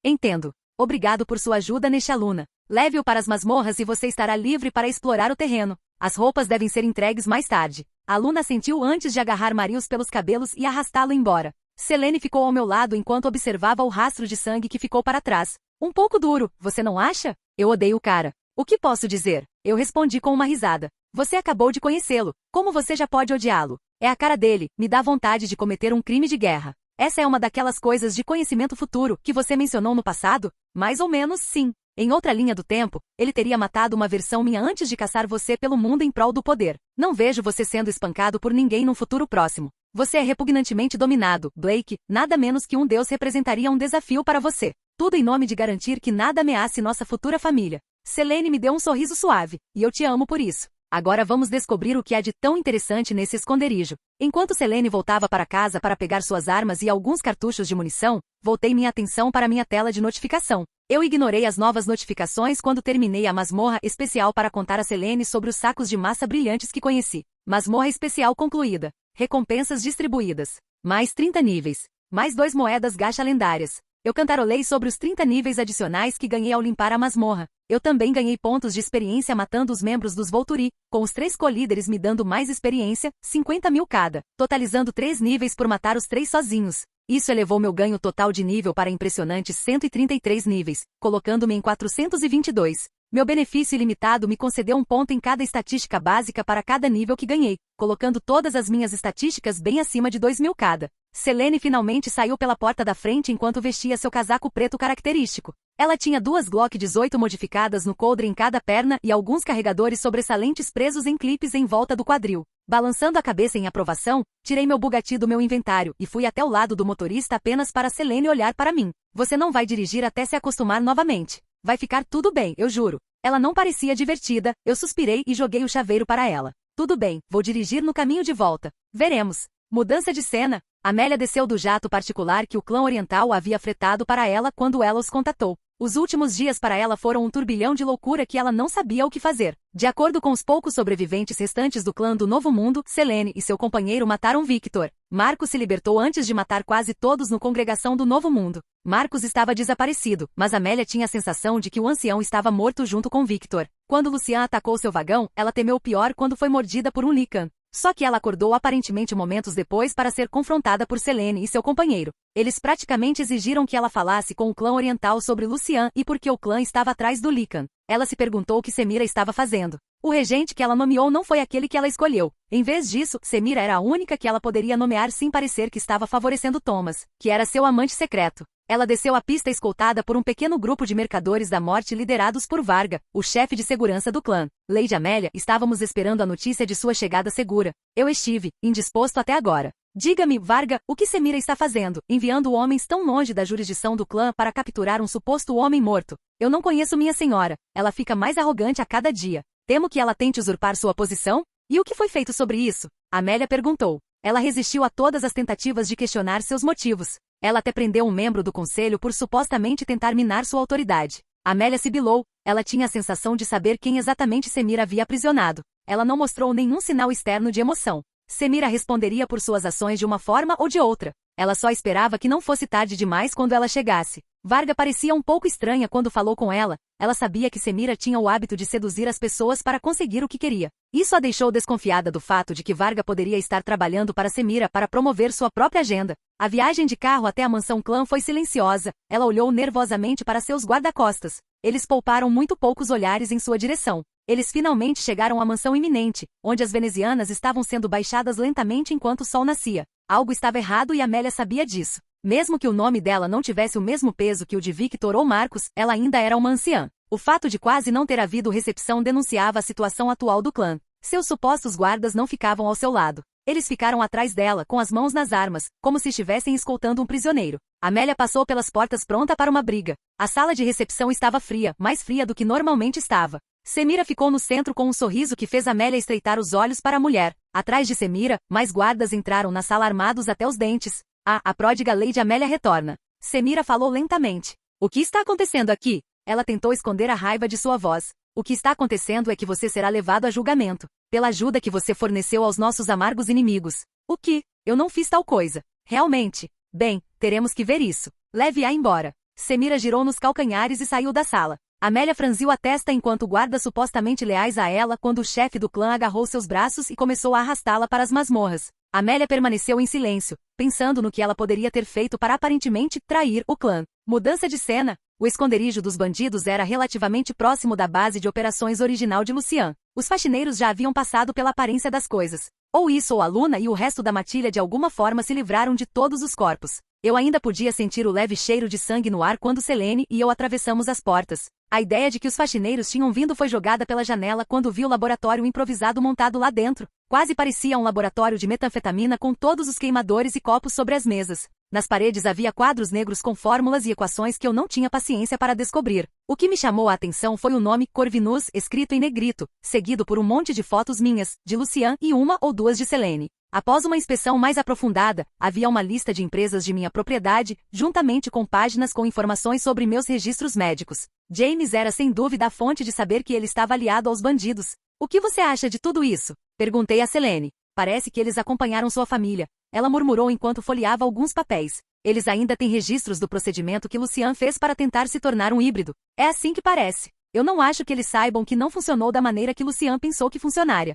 Entendo. Obrigado por sua ajuda neste Luna. Leve-o para as masmorras e você estará livre para explorar o terreno. As roupas devem ser entregues mais tarde. A Luna sentiu antes de agarrar Marius pelos cabelos e arrastá-lo embora. Selene ficou ao meu lado enquanto observava o rastro de sangue que ficou para trás. Um pouco duro, você não acha? Eu odeio o cara. O que posso dizer? Eu respondi com uma risada. Você acabou de conhecê-lo. Como você já pode odiá-lo? É a cara dele, me dá vontade de cometer um crime de guerra. Essa é uma daquelas coisas de conhecimento futuro que você mencionou no passado? Mais ou menos, sim. Em outra linha do tempo, ele teria matado uma versão minha antes de caçar você pelo mundo em prol do poder. Não vejo você sendo espancado por ninguém num futuro próximo. Você é repugnantemente dominado, Blake, nada menos que um deus representaria um desafio para você. Tudo em nome de garantir que nada ameace nossa futura família. Selene me deu um sorriso suave, e eu te amo por isso. Agora vamos descobrir o que há de tão interessante nesse esconderijo. Enquanto Selene voltava para casa para pegar suas armas e alguns cartuchos de munição, voltei minha atenção para minha tela de notificação. Eu ignorei as novas notificações quando terminei a masmorra especial para contar a Selene sobre os sacos de massa brilhantes que conheci. Masmorra especial concluída. Recompensas distribuídas. Mais 30 níveis. Mais 2 moedas gacha lendárias. Eu cantarolei sobre os 30 níveis adicionais que ganhei ao limpar a masmorra. Eu também ganhei pontos de experiência matando os membros dos Volturi, com os 3 colíderes me dando mais experiência, 50.000 cada, totalizando 3 níveis por matar os 3 sozinhos. Isso elevou meu ganho total de nível para impressionantes 133 níveis, colocando-me em 422. Meu benefício ilimitado me concedeu um ponto em cada estatística básica para cada nível que ganhei, colocando todas as minhas estatísticas bem acima de 2.000 cada. Selene finalmente saiu pela porta da frente enquanto vestia seu casaco preto característico. Ela tinha 2 Glock 18 modificadas no coldre em cada perna e alguns carregadores sobressalentes presos em clipes em volta do quadril. Balançando a cabeça em aprovação, tirei meu Bugatti do meu inventário e fui até o lado do motorista apenas para Selene olhar para mim. Você não vai dirigir até se acostumar novamente. Vai ficar tudo bem, eu juro. Ela não parecia divertida, eu suspirei e joguei o chaveiro para ela. Tudo bem, vou dirigir no caminho de volta. Veremos. Mudança de cena. Amélia desceu do jato particular que o clã oriental havia fretado para ela quando ela os contatou. Os últimos dias para ela foram um turbilhão de loucura que ela não sabia o que fazer. De acordo com os poucos sobreviventes restantes do clã do Novo Mundo, Selene e seu companheiro mataram Victor. Marcos se libertou antes de matar quase todos no congregação do Novo Mundo. Marcos estava desaparecido, mas Amélia tinha a sensação de que o ancião estava morto junto com Victor. Quando Lucian atacou seu vagão, ela temeu o pior quando foi mordida por um Lycan. Só que ela acordou aparentemente momentos depois para ser confrontada por Selene e seu companheiro. Eles praticamente exigiram que ela falasse com o clã oriental sobre Lucian e por que o clã estava atrás do Lycan. Ela se perguntou o que Semira estava fazendo. O regente que ela nomeou não foi aquele que ela escolheu. Em vez disso, Semira era a única que ela poderia nomear sem parecer que estava favorecendo Thomas, que era seu amante secreto. Ela desceu a pista escoltada por um pequeno grupo de mercadores da morte liderados por Varga, o chefe de segurança do clã. Lady Amélia, estávamos esperando a notícia de sua chegada segura. Eu estive, indisposto até agora. Diga-me, Varga, o que Semira está fazendo, enviando homens tão longe da jurisdição do clã para capturar um suposto homem morto? Eu não conheço minha senhora. Ela fica mais arrogante a cada dia. Temo que ela tente usurpar sua posição? E o que foi feito sobre isso? Amélia perguntou. Ela resistiu a todas as tentativas de questionar seus motivos. Ela até prendeu um membro do conselho por supostamente tentar minar sua autoridade. Amélia sibilou. Ela tinha a sensação de saber quem exatamente Semira havia aprisionado. Ela não mostrou nenhum sinal externo de emoção. Semira responderia por suas ações de uma forma ou de outra. Ela só esperava que não fosse tarde demais quando ela chegasse. Varga parecia um pouco estranha quando falou com ela. Ela sabia que Semira tinha o hábito de seduzir as pessoas para conseguir o que queria. Isso a deixou desconfiada do fato de que Varga poderia estar trabalhando para Semira para promover sua própria agenda. A viagem de carro até a mansão clã foi silenciosa. Ela olhou nervosamente para seus guarda-costas. Eles pouparam muito poucos olhares em sua direção. Eles finalmente chegaram à mansão iminente, onde as venezianas estavam sendo baixadas lentamente enquanto o sol nascia. Algo estava errado e Amélia sabia disso. Mesmo que o nome dela não tivesse o mesmo peso que o de Victor ou Marcos, ela ainda era uma anciã. O fato de quase não ter havido recepção denunciava a situação atual do clã. Seus supostos guardas não ficavam ao seu lado. Eles ficaram atrás dela, com as mãos nas armas, como se estivessem escoltando um prisioneiro. Amélia passou pelas portas pronta para uma briga. A sala de recepção estava fria, mais fria do que normalmente estava. Semira ficou no centro com um sorriso que fez Amélia estreitar os olhos para a mulher. Atrás de Semira, mais guardas entraram na sala armados até os dentes. A pródiga Lady Amélia retorna. Semira falou lentamente. O que está acontecendo aqui? Ela tentou esconder a raiva de sua voz. O que está acontecendo é que você será levado a julgamento, pela ajuda que você forneceu aos nossos amargos inimigos. O que? Eu não fiz tal coisa. Realmente? Bem, teremos que ver isso. Leve-a embora. Semira girou nos calcanhares e saiu da sala. Amélia franziu a testa enquanto guardas supostamente leais a ela quando o chefe do clã agarrou seus braços e começou a arrastá-la para as masmorras. Amélia permaneceu em silêncio, pensando no que ela poderia ter feito para aparentemente trair o clã. Mudança de cena. O esconderijo dos bandidos era relativamente próximo da base de operações original de Lucian. Os faxineiros já haviam passado pela aparência das coisas. Ou isso ou a Luna e o resto da matilha de alguma forma se livraram de todos os corpos. Eu ainda podia sentir o leve cheiro de sangue no ar quando Selene e eu atravessamos as portas. A ideia de que os faxineiros tinham vindo foi jogada pela janela quando vi o laboratório improvisado montado lá dentro. Quase parecia um laboratório de metanfetamina com todos os queimadores e copos sobre as mesas. Nas paredes havia quadros negros com fórmulas e equações que eu não tinha paciência para descobrir. O que me chamou a atenção foi o nome Corvinus escrito em negrito, seguido por um monte de fotos minhas, de Lucian e uma ou duas de Selene. Após uma inspeção mais aprofundada, havia uma lista de empresas de minha propriedade, juntamente com páginas com informações sobre meus registros médicos. James era sem dúvida a fonte de saber que ele estava aliado aos bandidos. O que você acha de tudo isso? Perguntei a Selene. Parece que eles acompanharam sua família. Ela murmurou enquanto folheava alguns papéis. Eles ainda têm registros do procedimento que Lucian fez para tentar se tornar um híbrido. É assim que parece. Eu não acho que eles saibam que não funcionou da maneira que Lucian pensou que funcionaria.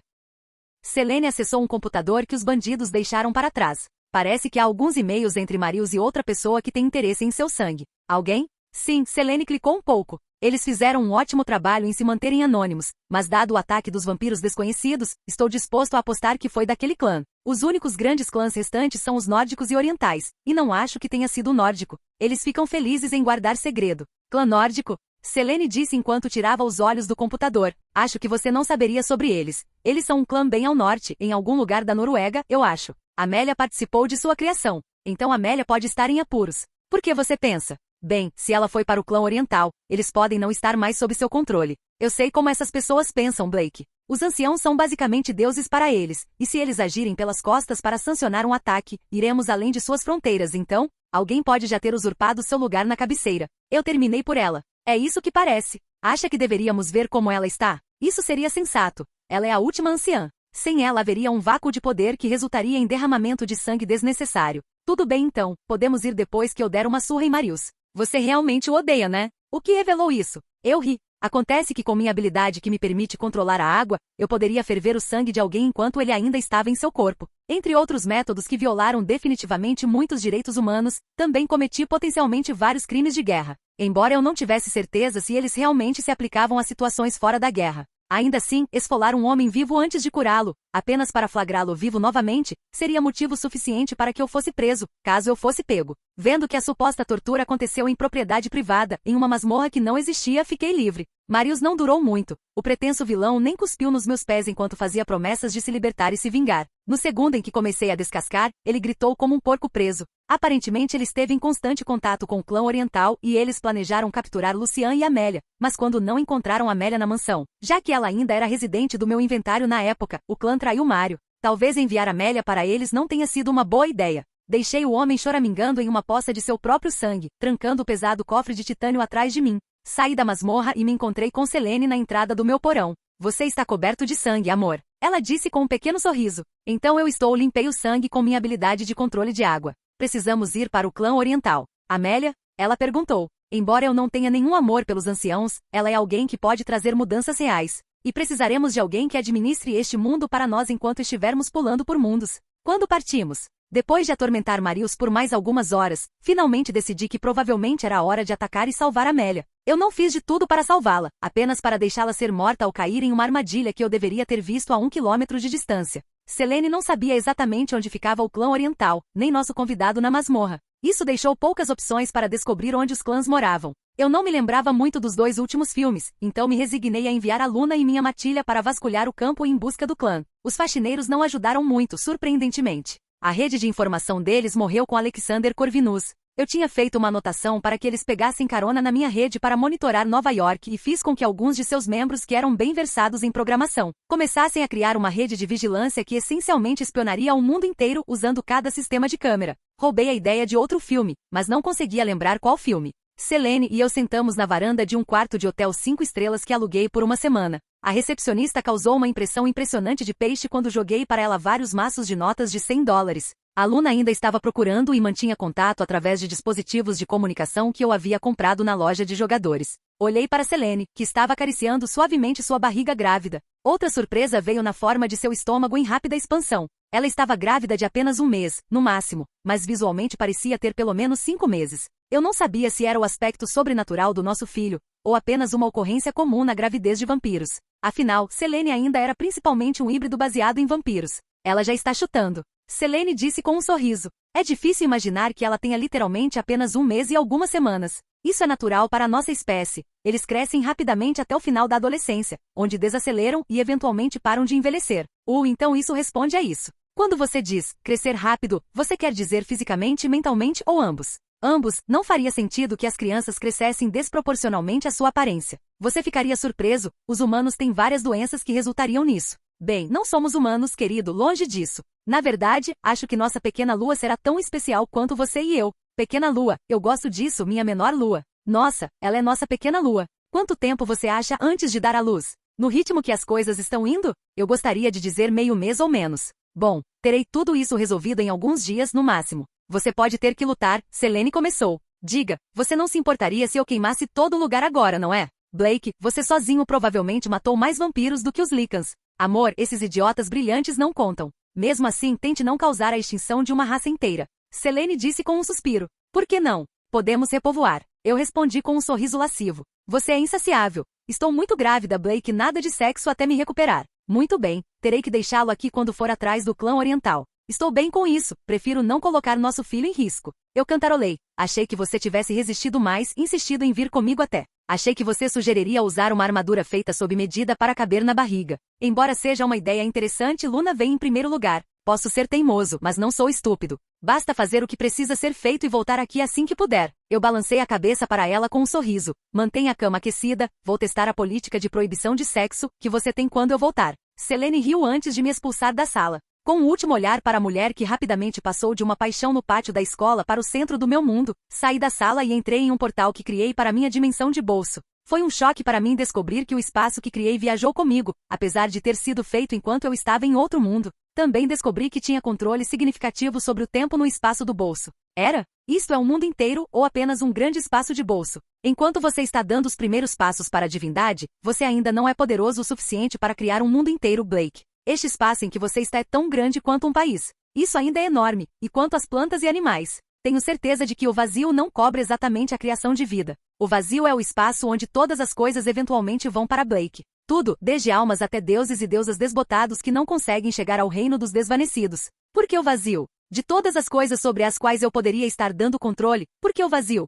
Selene acessou um computador que os bandidos deixaram para trás. Parece que há alguns e-mails entre Marius e outra pessoa que tem interesse em seu sangue. Alguém? Sim, Selene clicou um pouco. Eles fizeram um ótimo trabalho em se manterem anônimos, mas dado o ataque dos vampiros desconhecidos, estou disposto a apostar que foi daquele clã. Os únicos grandes clãs restantes são os nórdicos e orientais, e não acho que tenha sido o nórdico. Eles ficam felizes em guardar segredo. Clã nórdico? Selene disse enquanto tirava os olhos do computador. Acho que você não saberia sobre eles. Eles são um clã bem ao norte, em algum lugar da Noruega, eu acho. Amélia participou de sua criação. Então Amélia pode estar em apuros. Por que você pensa? Bem, se ela foi para o clã oriental, eles podem não estar mais sob seu controle. Eu sei como essas pessoas pensam, Blake. Os anciãos são basicamente deuses para eles, e se eles agirem pelas costas para sancionar um ataque, iremos além de suas fronteiras, então, alguém pode já ter usurpado seu lugar na cabeceira. Eu terminei por ela. É isso que parece. Acha que deveríamos ver como ela está? Isso seria sensato. Ela é a última anciã. Sem ela haveria um vácuo de poder que resultaria em derramamento de sangue desnecessário. Tudo bem então, podemos ir depois que eu der uma surra em Marius. Você realmente o odeia, né? O que revelou isso? Eu ri. Acontece que com minha habilidade que me permite controlar a água, eu poderia ferver o sangue de alguém enquanto ele ainda estava em seu corpo. Entre outros métodos que violaram definitivamente muitos direitos humanos, também cometi potencialmente vários crimes de guerra. Embora eu não tivesse certeza se eles realmente se aplicavam a situações fora da guerra. Ainda assim, esfolar um homem vivo antes de curá-lo, apenas para flagrá-lo vivo novamente, seria motivo suficiente para que eu fosse preso, caso eu fosse pego. Vendo que a suposta tortura aconteceu em propriedade privada, em uma masmorra que não existia, fiquei livre. Marius não durou muito. O pretenso vilão nem cuspiu nos meus pés enquanto fazia promessas de se libertar e se vingar. No segundo em que comecei a descascar, ele gritou como um porco preso. Aparentemente ele esteve em constante contato com o clã oriental e eles planejaram capturar Lucian e Amélia, mas quando não encontraram Amélia na mansão, já que ela ainda era residente do meu inventário na época, o clã traiu Mário. Talvez enviar Amélia para eles não tenha sido uma boa ideia. Deixei o homem choramingando em uma poça de seu próprio sangue, trancando o pesado cofre de titânio atrás de mim. Saí da masmorra e me encontrei com Selene na entrada do meu porão. Você está coberto de sangue, amor. Ela disse com um pequeno sorriso. Então limpei o sangue com minha habilidade de controle de água. Precisamos ir para o clã oriental. Amélia? Ela perguntou. Embora eu não tenha nenhum amor pelos anciãos, ela é alguém que pode trazer mudanças reais. E precisaremos de alguém que administre este mundo para nós enquanto estivermos pulando por mundos. Quando partimos? Depois de atormentar Marius por mais algumas horas, finalmente decidi que provavelmente era a hora de atacar e salvar Amélia. Eu não fiz de tudo para salvá-la, apenas para deixá-la ser morta ao cair em uma armadilha que eu deveria ter visto a 1 quilômetro de distância. Selene não sabia exatamente onde ficava o clã oriental, nem nosso convidado na masmorra. Isso deixou poucas opções para descobrir onde os clãs moravam. Eu não me lembrava muito dos 2 últimos filmes, então me resignei a enviar a Luna e minha matilha para vasculhar o campo em busca do clã. Os faxineiros não ajudaram muito, surpreendentemente. A rede de informação deles morreu com Alexander Corvinus. Eu tinha feito uma anotação para que eles pegassem carona na minha rede para monitorar Nova York e fiz com que alguns de seus membros que eram bem versados em programação começassem a criar uma rede de vigilância que essencialmente espionaria o mundo inteiro usando cada sistema de câmera. Roubei a ideia de outro filme, mas não conseguia lembrar qual filme. Selene e eu sentamos na varanda de um quarto de hotel 5 estrelas que aluguei por uma semana. A recepcionista causou uma impressão impressionante de peixe quando joguei para ela vários maços de notas de $100. A Luna ainda estava procurando e mantinha contato através de dispositivos de comunicação que eu havia comprado na loja de jogadores. Olhei para Selene, que estava acariciando suavemente sua barriga grávida. Outra surpresa veio na forma de seu estômago em rápida expansão. Ela estava grávida de apenas 1 mês, no máximo, mas visualmente parecia ter pelo menos 5 meses. Eu não sabia se era o aspecto sobrenatural do nosso filho, ou apenas uma ocorrência comum na gravidez de vampiros. Afinal, Selene ainda era principalmente um híbrido baseado em vampiros. Ela já está chutando. Selene disse com um sorriso. É difícil imaginar que ela tenha literalmente apenas 1 mês e algumas semanas. Isso é natural para a nossa espécie. Eles crescem rapidamente até o final da adolescência, onde desaceleram e eventualmente param de envelhecer. Então isso responde a isso. Quando você diz crescer rápido, você quer dizer fisicamente, mentalmente ou ambos? Ambos. Não faria sentido que as crianças crescessem desproporcionalmente à sua aparência. Você ficaria surpreso, os humanos têm várias doenças que resultariam nisso. Bem, não somos humanos, querido, longe disso. Na verdade, acho que nossa pequena lua será tão especial quanto você e eu. Pequena lua, eu gosto disso, minha menor lua. Nossa, ela é nossa pequena lua. Quanto tempo você acha antes de dar à luz? No ritmo que as coisas estão indo? Eu gostaria de dizer meio mês ou menos. Bom, terei tudo isso resolvido em alguns dias no máximo. Você pode ter que lutar, Selene começou. Diga, você não se importaria se eu queimasse todo o lugar agora, não é? Blake, você sozinho provavelmente matou mais vampiros do que os Lycans. Amor, esses idiotas brilhantes não contam. Mesmo assim, tente não causar a extinção de uma raça inteira. Selene disse com um suspiro. Por que não? Podemos repovoar. Eu respondi com um sorriso lascivo. Você é insaciável. Estou muito grávida, Blake, nada de sexo até me recuperar. Muito bem, terei que deixá-lo aqui quando for atrás do clã oriental. Estou bem com isso, prefiro não colocar nosso filho em risco. Eu cantarolei. Achei que você tivesse resistido mais, insistido em vir comigo até. Achei que você sugeriria usar uma armadura feita sob medida para caber na barriga. Embora seja uma ideia interessante, Luna vem em primeiro lugar. Posso ser teimoso, mas não sou estúpido. Basta fazer o que precisa ser feito e voltar aqui assim que puder. Eu balancei a cabeça para ela com um sorriso. Mantenha a cama aquecida, vou testar a política de proibição de sexo que você tem quando eu voltar. Selene riu antes de me expulsar da sala. Com um último olhar para a mulher que rapidamente passou de uma paixão no pátio da escola para o centro do meu mundo, saí da sala e entrei em um portal que criei para minha dimensão de bolso. Foi um choque para mim descobrir que o espaço que criei viajou comigo, apesar de ter sido feito enquanto eu estava em outro mundo. Também descobri que tinha controle significativo sobre o tempo no espaço do bolso. Era? Isto é um mundo inteiro ou apenas um grande espaço de bolso? Enquanto você está dando os primeiros passos para a divindade, você ainda não é poderoso o suficiente para criar um mundo inteiro, Blake. Este espaço em que você está é tão grande quanto um país. Isso ainda é enorme, e quanto às plantas e animais. Tenho certeza de que o vazio não cobre exatamente a criação de vida. O vazio é o espaço onde todas as coisas eventualmente vão para Blake. Tudo, desde almas até deuses e deusas desbotados que não conseguem chegar ao reino dos desvanecidos. Por que o vazio? De todas as coisas sobre as quais eu poderia estar dando controle, por que o vazio?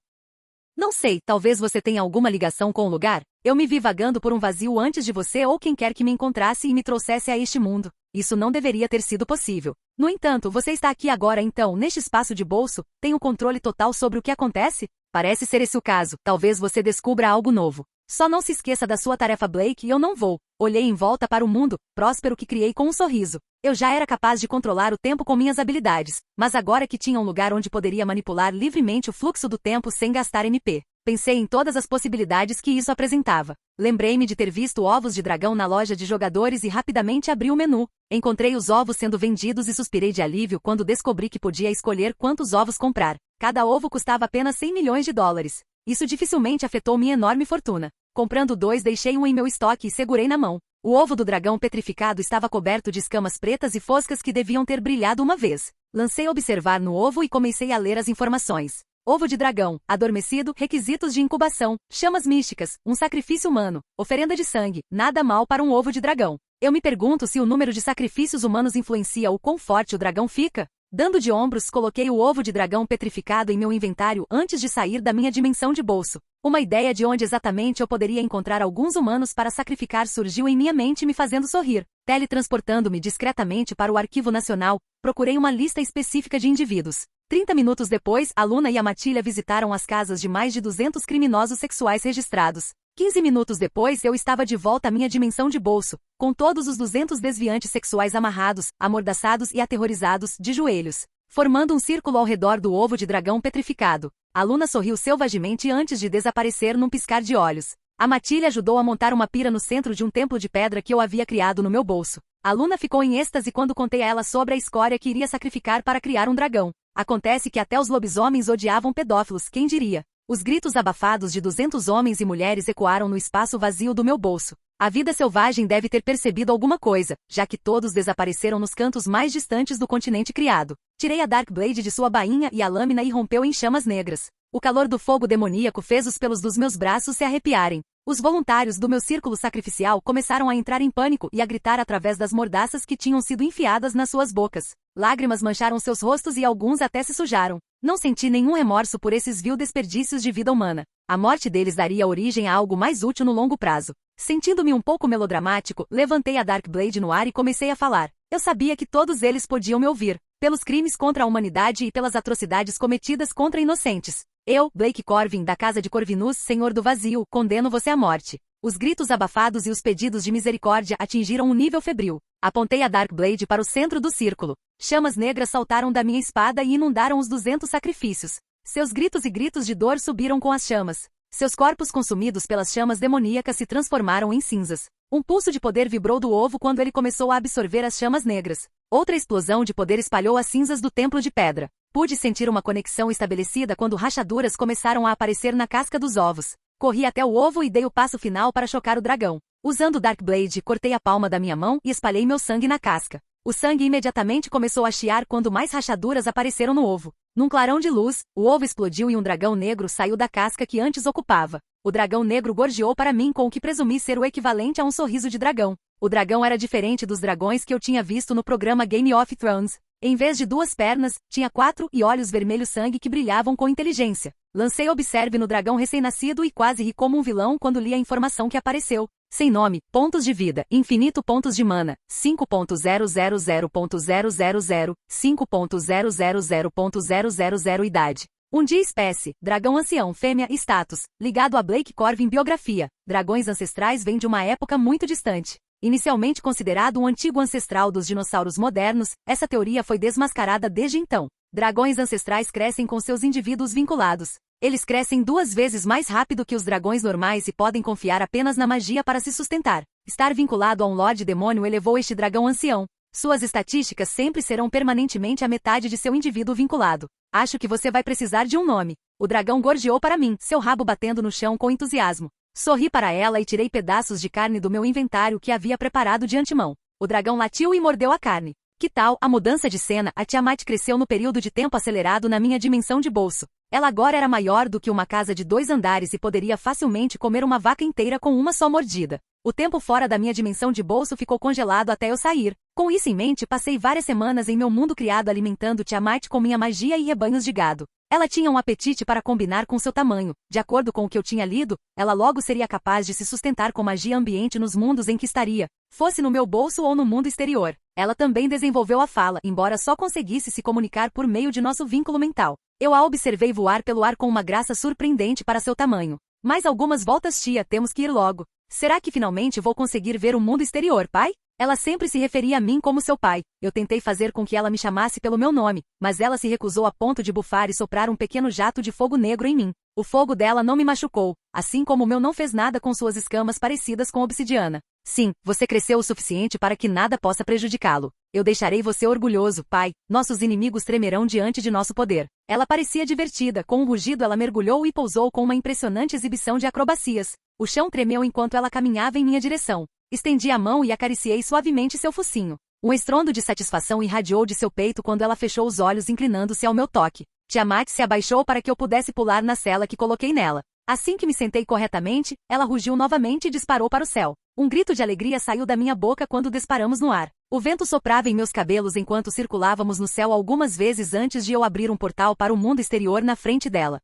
Não sei, talvez você tenha alguma ligação com o lugar? Eu me vi vagando por um vazio antes de você ou quem quer que me encontrasse e me trouxesse a este mundo. Isso não deveria ter sido possível. No entanto, você está aqui agora então, neste espaço de bolso, tem o controle total sobre o que acontece? Parece ser esse o caso, talvez você descubra algo novo. Só não se esqueça da sua tarefa, Blake, e eu não vou. Olhei em volta para o mundo, próspero que criei com um sorriso. Eu já era capaz de controlar o tempo com minhas habilidades, mas agora que tinha um lugar onde poderia manipular livremente o fluxo do tempo sem gastar MP. Pensei em todas as possibilidades que isso apresentava. Lembrei-me de ter visto ovos de dragão na loja de jogadores e rapidamente abri o menu. Encontrei os ovos sendo vendidos e suspirei de alívio quando descobri que podia escolher quantos ovos comprar. Cada ovo custava apenas 100 milhões de dólares. Isso dificilmente afetou minha enorme fortuna. Comprando 2, deixei um em meu estoque e segurei na mão. O ovo do dragão petrificado estava coberto de escamas pretas e foscas que deviam ter brilhado uma vez. Lancei observar no ovo e comecei a ler as informações. Ovo de dragão, adormecido, requisitos de incubação, chamas místicas, um sacrifício humano, oferenda de sangue, nada mal para um ovo de dragão. Eu me pergunto se o número de sacrifícios humanos influencia o quão forte o dragão fica. Dando de ombros, coloquei o ovo de dragão petrificado em meu inventário antes de sair da minha dimensão de bolso. Uma ideia de onde exatamente eu poderia encontrar alguns humanos para sacrificar surgiu em minha mente, me fazendo sorrir. Teletransportando-me discretamente para o Arquivo Nacional, procurei uma lista específica de indivíduos. 30 minutos depois, a Luna e a Matilha visitaram as casas de mais de 200 criminosos sexuais registrados. 15 minutos depois, eu estava de volta à minha dimensão de bolso, com todos os 200 desviantes sexuais amarrados, amordaçados e aterrorizados, de joelhos, formando um círculo ao redor do ovo de dragão petrificado. A Luna sorriu selvagemente antes de desaparecer num piscar de olhos. A Matilha ajudou a montar uma pira no centro de um templo de pedra que eu havia criado no meu bolso. A Luna ficou em êxtase quando contei a ela sobre a escória que iria sacrificar para criar um dragão. Acontece que até os lobisomens odiavam pedófilos, quem diria? Os gritos abafados de 200 homens e mulheres ecoaram no espaço vazio do meu bolso. A vida selvagem deve ter percebido alguma coisa, já que todos desapareceram nos cantos mais distantes do continente criado. Tirei a Darkblade de sua bainha e a lâmina irrompeu em chamas negras. O calor do fogo demoníaco fez os pelos dos meus braços se arrepiarem. Os voluntários do meu círculo sacrificial começaram a entrar em pânico e a gritar através das mordaças que tinham sido enfiadas nas suas bocas. Lágrimas mancharam seus rostos e alguns até se sujaram. Não senti nenhum remorso por esses vil desperdícios de vida humana. A morte deles daria origem a algo mais útil no longo prazo. Sentindo-me um pouco melodramático, levantei a Darkblade no ar e comecei a falar. Eu sabia que todos eles podiam me ouvir, pelos crimes contra a humanidade e pelas atrocidades cometidas contra inocentes. Eu, Blake Corvin, da casa de Corvinus, Senhor do Vazio, condeno você à morte. Os gritos abafados e os pedidos de misericórdia atingiram um nível febril. Apontei a Darkblade para o centro do círculo. Chamas negras saltaram da minha espada e inundaram os 200 sacrifícios. Seus gritos e gritos de dor subiram com as chamas. Seus corpos consumidos pelas chamas demoníacas se transformaram em cinzas. Um pulso de poder vibrou do ovo quando ele começou a absorver as chamas negras. Outra explosão de poder espalhou as cinzas do templo de pedra. Pude sentir uma conexão estabelecida quando rachaduras começaram a aparecer na casca dos ovos. Corri até o ovo e dei o passo final para chocar o dragão. Usando Darkblade, cortei a palma da minha mão e espalhei meu sangue na casca. O sangue imediatamente começou a chiar quando mais rachaduras apareceram no ovo. Num clarão de luz, o ovo explodiu e um dragão negro saiu da casca que antes ocupava. O dragão negro gorjeou para mim com o que presumi ser o equivalente a um sorriso de dragão. O dragão era diferente dos dragões que eu tinha visto no programa Game of Thrones. Em vez de 2 pernas, tinha 4 e olhos vermelhos sangue que brilhavam com inteligência. Lancei observe no dragão recém-nascido e quase ri como um vilão quando li a informação que apareceu. Sem nome, pontos de vida, infinito pontos de mana, 5.000.000, 5.000.000 idade. Um dia espécie, dragão ancião fêmea status, ligado a Blake Corvin biografia. Dragões ancestrais vêm de uma época muito distante. Inicialmente considerado um antigo ancestral dos dinossauros modernos, essa teoria foi desmascarada desde então. Dragões ancestrais crescem com seus indivíduos vinculados. Eles crescem 2 vezes mais rápido que os dragões normais e podem confiar apenas na magia para se sustentar. Estar vinculado a um Lorde Demônio elevou este dragão ancião. Suas estatísticas sempre serão permanentemente a metade de seu indivíduo vinculado. Acho que você vai precisar de um nome. O dragão gorjeou para mim, seu rabo batendo no chão com entusiasmo. Sorri para ela e tirei pedaços de carne do meu inventário que havia preparado de antemão. O dragão latiu e mordeu a carne. Que tal a mudança de cena? A Tiamat cresceu no período de tempo acelerado na minha dimensão de bolso. Ela agora era maior do que uma casa de 2 andares e poderia facilmente comer uma vaca inteira com uma só mordida. O tempo fora da minha dimensão de bolso ficou congelado até eu sair. Com isso em mente, passei várias semanas em meu mundo criado alimentando Tiamat com minha magia e rebanhos de gado. Ela tinha um apetite para combinar com seu tamanho. De acordo com o que eu tinha lido, ela logo seria capaz de se sustentar com magia ambiente nos mundos em que estaria, fosse no meu bolso ou no mundo exterior. Ela também desenvolveu a fala, embora só conseguisse se comunicar por meio de nosso vínculo mental. Eu a observei voar pelo ar com uma graça surpreendente para seu tamanho. Mais algumas voltas, tia, temos que ir logo. Será que finalmente vou conseguir ver o mundo exterior, pai? Ela sempre se referia a mim como seu pai. Eu tentei fazer com que ela me chamasse pelo meu nome, mas ela se recusou a ponto de bufar e soprar um pequeno jato de fogo negro em mim. O fogo dela não me machucou, assim como o meu não fez nada com suas escamas parecidas com obsidiana. Sim, você cresceu o suficiente para que nada possa prejudicá-lo. Eu deixarei você orgulhoso, pai. Nossos inimigos tremerão diante de nosso poder. Ela parecia divertida. Com um rugido ela mergulhou e pousou com uma impressionante exibição de acrobacias. O chão tremeu enquanto ela caminhava em minha direção. Estendi a mão e acariciei suavemente seu focinho. Um estrondo de satisfação irradiou de seu peito quando ela fechou os olhos inclinando-se ao meu toque. Tiamat se abaixou para que eu pudesse pular na cela que coloquei nela. Assim que me sentei corretamente, ela rugiu novamente e disparou para o céu. Um grito de alegria saiu da minha boca quando disparamos no ar. O vento soprava em meus cabelos enquanto circulávamos no céu algumas vezes antes de eu abrir um portal para o mundo exterior na frente dela.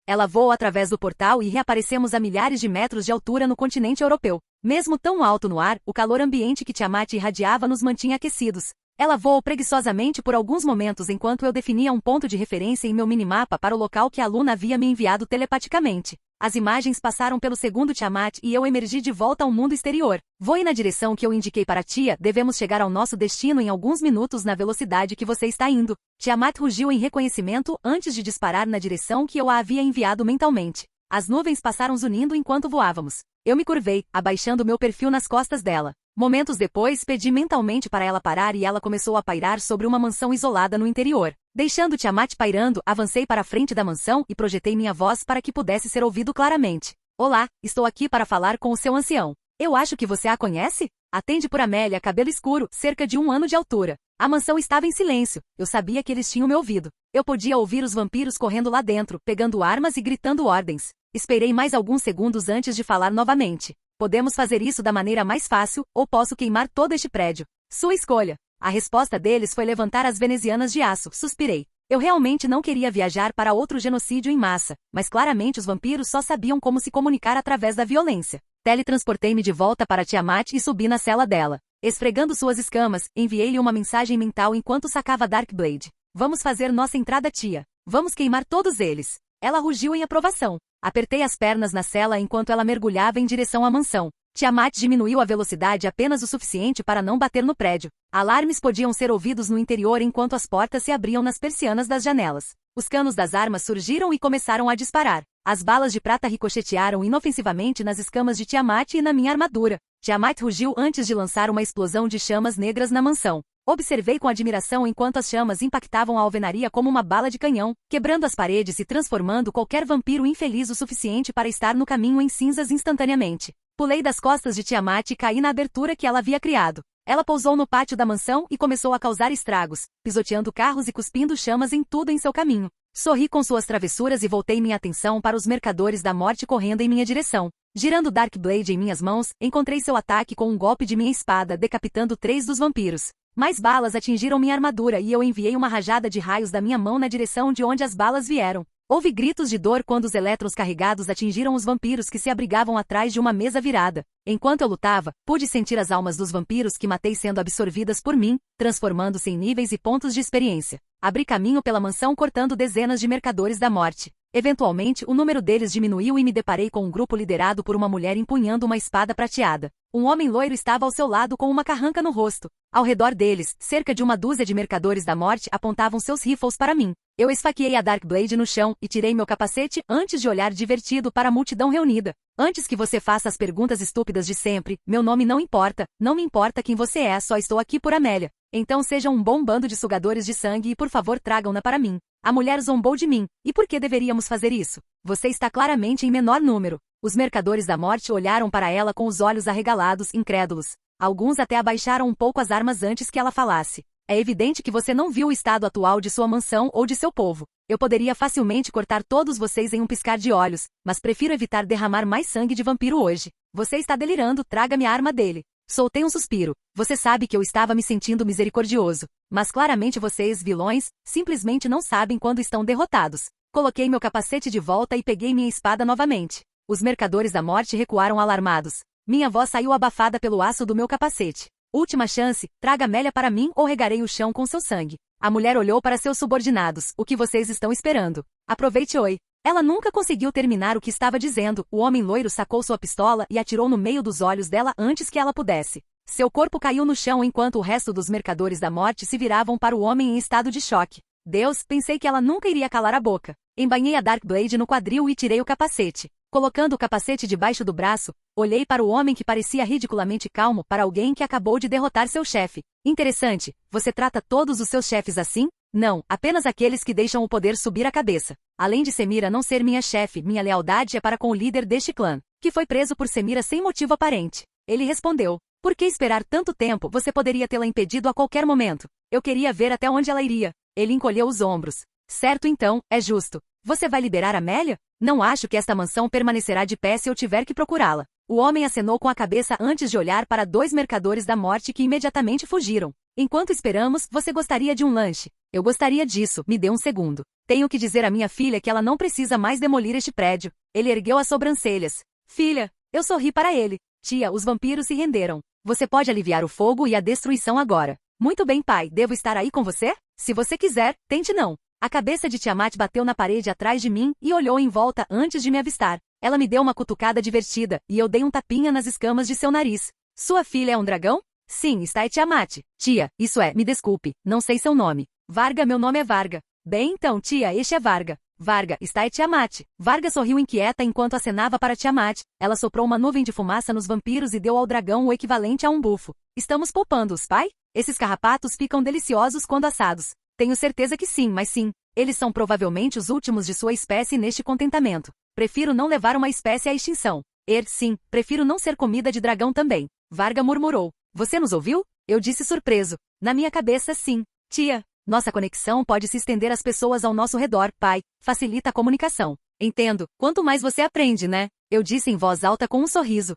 Ela voou através do portal e reaparecemos a milhares de metros de altura no continente europeu. Mesmo tão alto no ar, o calor ambiente que Tiamat irradiava nos mantinha aquecidos. Ela voou preguiçosamente por alguns momentos enquanto eu definia um ponto de referência em meu minimapa para o local que a Luna havia me enviado telepaticamente. As imagens passaram pelo segundo Tiamat e eu emergi de volta ao mundo exterior. Voe na direção que eu indiquei para a tia, devemos chegar ao nosso destino em alguns minutos na velocidade que você está indo. Tiamat rugiu em reconhecimento antes de disparar na direção que eu a havia enviado mentalmente. As nuvens passaram zunindo enquanto voávamos. Eu me curvei, abaixando meu perfil nas costas dela. Momentos depois, pedi mentalmente para ela parar e ela começou a pairar sobre uma mansão isolada no interior. Deixando Tiamat pairando, avancei para a frente da mansão e projetei minha voz para que pudesse ser ouvido claramente. Olá, estou aqui para falar com o seu ancião. Eu acho que você a conhece? Atende por Amélia, cabelo escuro, cerca de 1 ano de altura. A mansão estava em silêncio. Eu sabia que eles tinham me ouvido. Eu podia ouvir os vampiros correndo lá dentro, pegando armas e gritando ordens. Esperei mais alguns segundos antes de falar novamente. Podemos fazer isso da maneira mais fácil, ou posso queimar todo este prédio. Sua escolha. A resposta deles foi levantar as venezianas de aço. Suspirei. Eu realmente não queria viajar para outro genocídio em massa, mas claramente os vampiros só sabiam como se comunicar através da violência. Teletransportei-me de volta para Tiamat e subi na cela dela. Esfregando suas escamas, enviei-lhe uma mensagem mental enquanto sacava Darkblade. Vamos fazer nossa entrada, tia. Vamos queimar todos eles. Ela rugiu em aprovação. Apertei as pernas na cela enquanto ela mergulhava em direção à mansão. Tiamat diminuiu a velocidade apenas o suficiente para não bater no prédio. Alarmes podiam ser ouvidos no interior enquanto as portas se abriam nas persianas das janelas. Os canos das armas surgiram e começaram a disparar. As balas de prata ricochetearam inofensivamente nas escamas de Tiamat e na minha armadura. Tiamat rugiu antes de lançar uma explosão de chamas negras na mansão. Observei com admiração enquanto as chamas impactavam a alvenaria como uma bala de canhão, quebrando as paredes e transformando qualquer vampiro infeliz o suficiente para estar no caminho em cinzas instantaneamente. Pulei das costas de Tiamat e caí na abertura que ela havia criado. Ela pousou no pátio da mansão e começou a causar estragos, pisoteando carros e cuspindo chamas em tudo em seu caminho. Sorri com suas travessuras e voltei minha atenção para os mercadores da morte correndo em minha direção. Girando Darkblade em minhas mãos, encontrei seu ataque com um golpe de minha espada, decapitando 3 dos vampiros. Mais balas atingiram minha armadura e eu enviei uma rajada de raios da minha mão na direção de onde as balas vieram. Houve gritos de dor quando os elétrons carregados atingiram os vampiros que se abrigavam atrás de uma mesa virada. Enquanto eu lutava, pude sentir as almas dos vampiros que matei sendo absorvidas por mim, transformando-se em níveis e pontos de experiência. Abri caminho pela mansão cortando dezenas de mercadores da morte. Eventualmente, o número deles diminuiu e me deparei com um grupo liderado por uma mulher empunhando uma espada prateada. Um homem loiro estava ao seu lado com uma carranca no rosto. Ao redor deles, cerca de uma dúzia de mercadores da morte apontavam seus rifles para mim. Eu esfaqueei a Darkblade no chão e tirei meu capacete antes de olhar divertido para a multidão reunida. Antes que você faça as perguntas estúpidas de sempre, meu nome não importa, não me importa quem você é, só estou aqui por Amélia. Então sejam um bom bando de sugadores de sangue e por favor tragam-na para mim. A mulher zombou de mim. E por que deveríamos fazer isso? Você está claramente em menor número. Os mercadores da morte olharam para ela com os olhos arregalados, incrédulos. Alguns até abaixaram um pouco as armas antes que ela falasse. É evidente que você não viu o estado atual de sua mansão ou de seu povo. Eu poderia facilmente cortar todos vocês em um piscar de olhos, mas prefiro evitar derramar mais sangue de vampiro hoje. Você está delirando, traga-me a arma dele. Soltei um suspiro. Você sabe que eu estava me sentindo misericordioso. Mas claramente vocês, vilões, simplesmente não sabem quando estão derrotados. Coloquei meu capacete de volta e peguei minha espada novamente. Os mercadores da morte recuaram alarmados. Minha voz saiu abafada pelo aço do meu capacete. Última chance, traga Amélia para mim ou regarei o chão com seu sangue. A mulher olhou para seus subordinados. O que vocês estão esperando? Aproveite, oi. Ela nunca conseguiu terminar o que estava dizendo. O homem loiro sacou sua pistola e atirou no meio dos olhos dela antes que ela pudesse. Seu corpo caiu no chão enquanto o resto dos mercadores da morte se viravam para o homem em estado de choque. Deus, pensei que ela nunca iria calar a boca. Embainhei a Darkblade no quadril e tirei o capacete. Colocando o capacete debaixo do braço, olhei para o homem que parecia ridiculamente calmo para alguém que acabou de derrotar seu chefe. Interessante, você trata todos os seus chefes assim? Não, apenas aqueles que deixam o poder subir a cabeça. Além de Semira não ser minha chefe, minha lealdade é para com o líder deste clã, que foi preso por Semira sem motivo aparente. Ele respondeu, por que esperar tanto tempo? Você poderia tê-la impedido a qualquer momento. Eu queria ver até onde ela iria. Ele encolheu os ombros. Certo então, é justo. Você vai liberar Amélia? Não acho que esta mansão permanecerá de pé se eu tiver que procurá-la. O homem acenou com a cabeça antes de olhar para 2 mercadores da morte que imediatamente fugiram. Enquanto esperamos, você gostaria de um lanche? Eu gostaria disso, me dê um segundo. Tenho que dizer à minha filha que ela não precisa mais demolir este prédio. Ele ergueu as sobrancelhas. Filha, eu sorri para ele. Tia, os vampiros se renderam. Você pode aliviar o fogo e a destruição agora. Muito bem, pai, devo estar aí com você? Se você quiser, tente não. A cabeça de Tiamat bateu na parede atrás de mim e olhou em volta antes de me avistar. Ela me deu uma cutucada divertida, e eu dei um tapinha nas escamas de seu nariz. Sua filha é um dragão? Sim, está é Tiamat. Tia, isso é, me desculpe, não sei seu nome. Varga, meu nome é Varga. Bem então, tia, este é Varga. Varga, está é Tiamat. Varga sorriu inquieta enquanto acenava para Tiamat. Ela soprou uma nuvem de fumaça nos vampiros e deu ao dragão o equivalente a um bufo. Estamos poupando-os, pai? Esses carrapatos ficam deliciosos quando assados. Tenho certeza que sim, mas sim. Eles são provavelmente os últimos de sua espécie neste contentamento. Prefiro não levar uma espécie à extinção. Sim, prefiro não ser comida de dragão também. Varga murmurou. Você nos ouviu? Eu disse surpreso. Na minha cabeça, sim. Tia, nossa conexão pode se estender às pessoas ao nosso redor, pai. Facilita a comunicação. Entendo. Quanto mais você aprende, né? Eu disse em voz alta com um sorriso.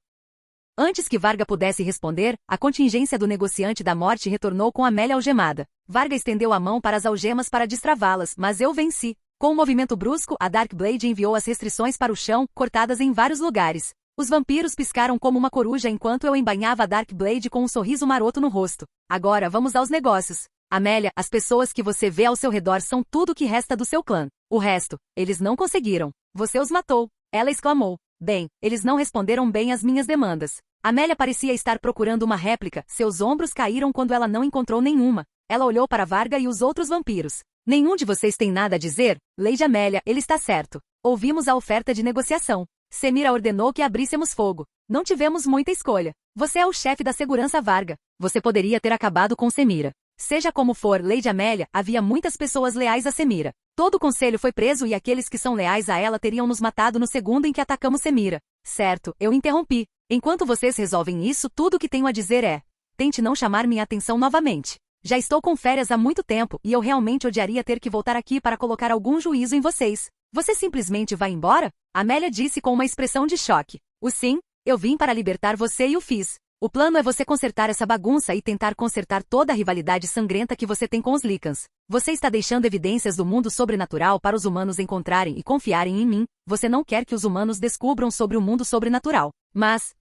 Antes que Varga pudesse responder, a contingência do negociante da morte retornou com Amélia algemada. Varga estendeu a mão para as algemas para destravá-las, mas eu venci. Com um movimento brusco, a Darkblade enviou as restrições para o chão, cortadas em vários lugares. Os vampiros piscaram como uma coruja enquanto eu embainhava a Darkblade com um sorriso maroto no rosto. Agora vamos aos negócios. Amélia, as pessoas que você vê ao seu redor são tudo o que resta do seu clã. O resto, eles não conseguiram. Você os matou. Ela exclamou. Bem, eles não responderam bem às minhas demandas. Amélia parecia estar procurando uma réplica, seus ombros caíram quando ela não encontrou nenhuma. Ela olhou para Varga e os outros vampiros. Nenhum de vocês tem nada a dizer? Lady Amélia, ele está certo. Ouvimos a oferta de negociação. Semira ordenou que abríssemos fogo. Não tivemos muita escolha. Você é o chefe da segurança Varga. Você poderia ter acabado com Semira. Seja como for, Lady Amélia, havia muitas pessoas leais a Semira. Todo o conselho foi preso e aqueles que são leais a ela teriam nos matado no segundo em que atacamos Semira. Certo, eu interrompi. Enquanto vocês resolvem isso, tudo o que tenho a dizer é: tente não chamar minha atenção novamente. Já estou com férias há muito tempo e eu realmente odiaria ter que voltar aqui para colocar algum juízo em vocês. Você simplesmente vai embora? Amélia disse com uma expressão de choque. Sim, eu vim para libertar você e o fiz. O plano é você consertar essa bagunça e tentar consertar toda a rivalidade sangrenta que você tem com os Lycans. Você está deixando evidências do mundo sobrenatural para os humanos encontrarem e confiarem em mim. Você não quer que os humanos descubram sobre o mundo sobrenatural. Mas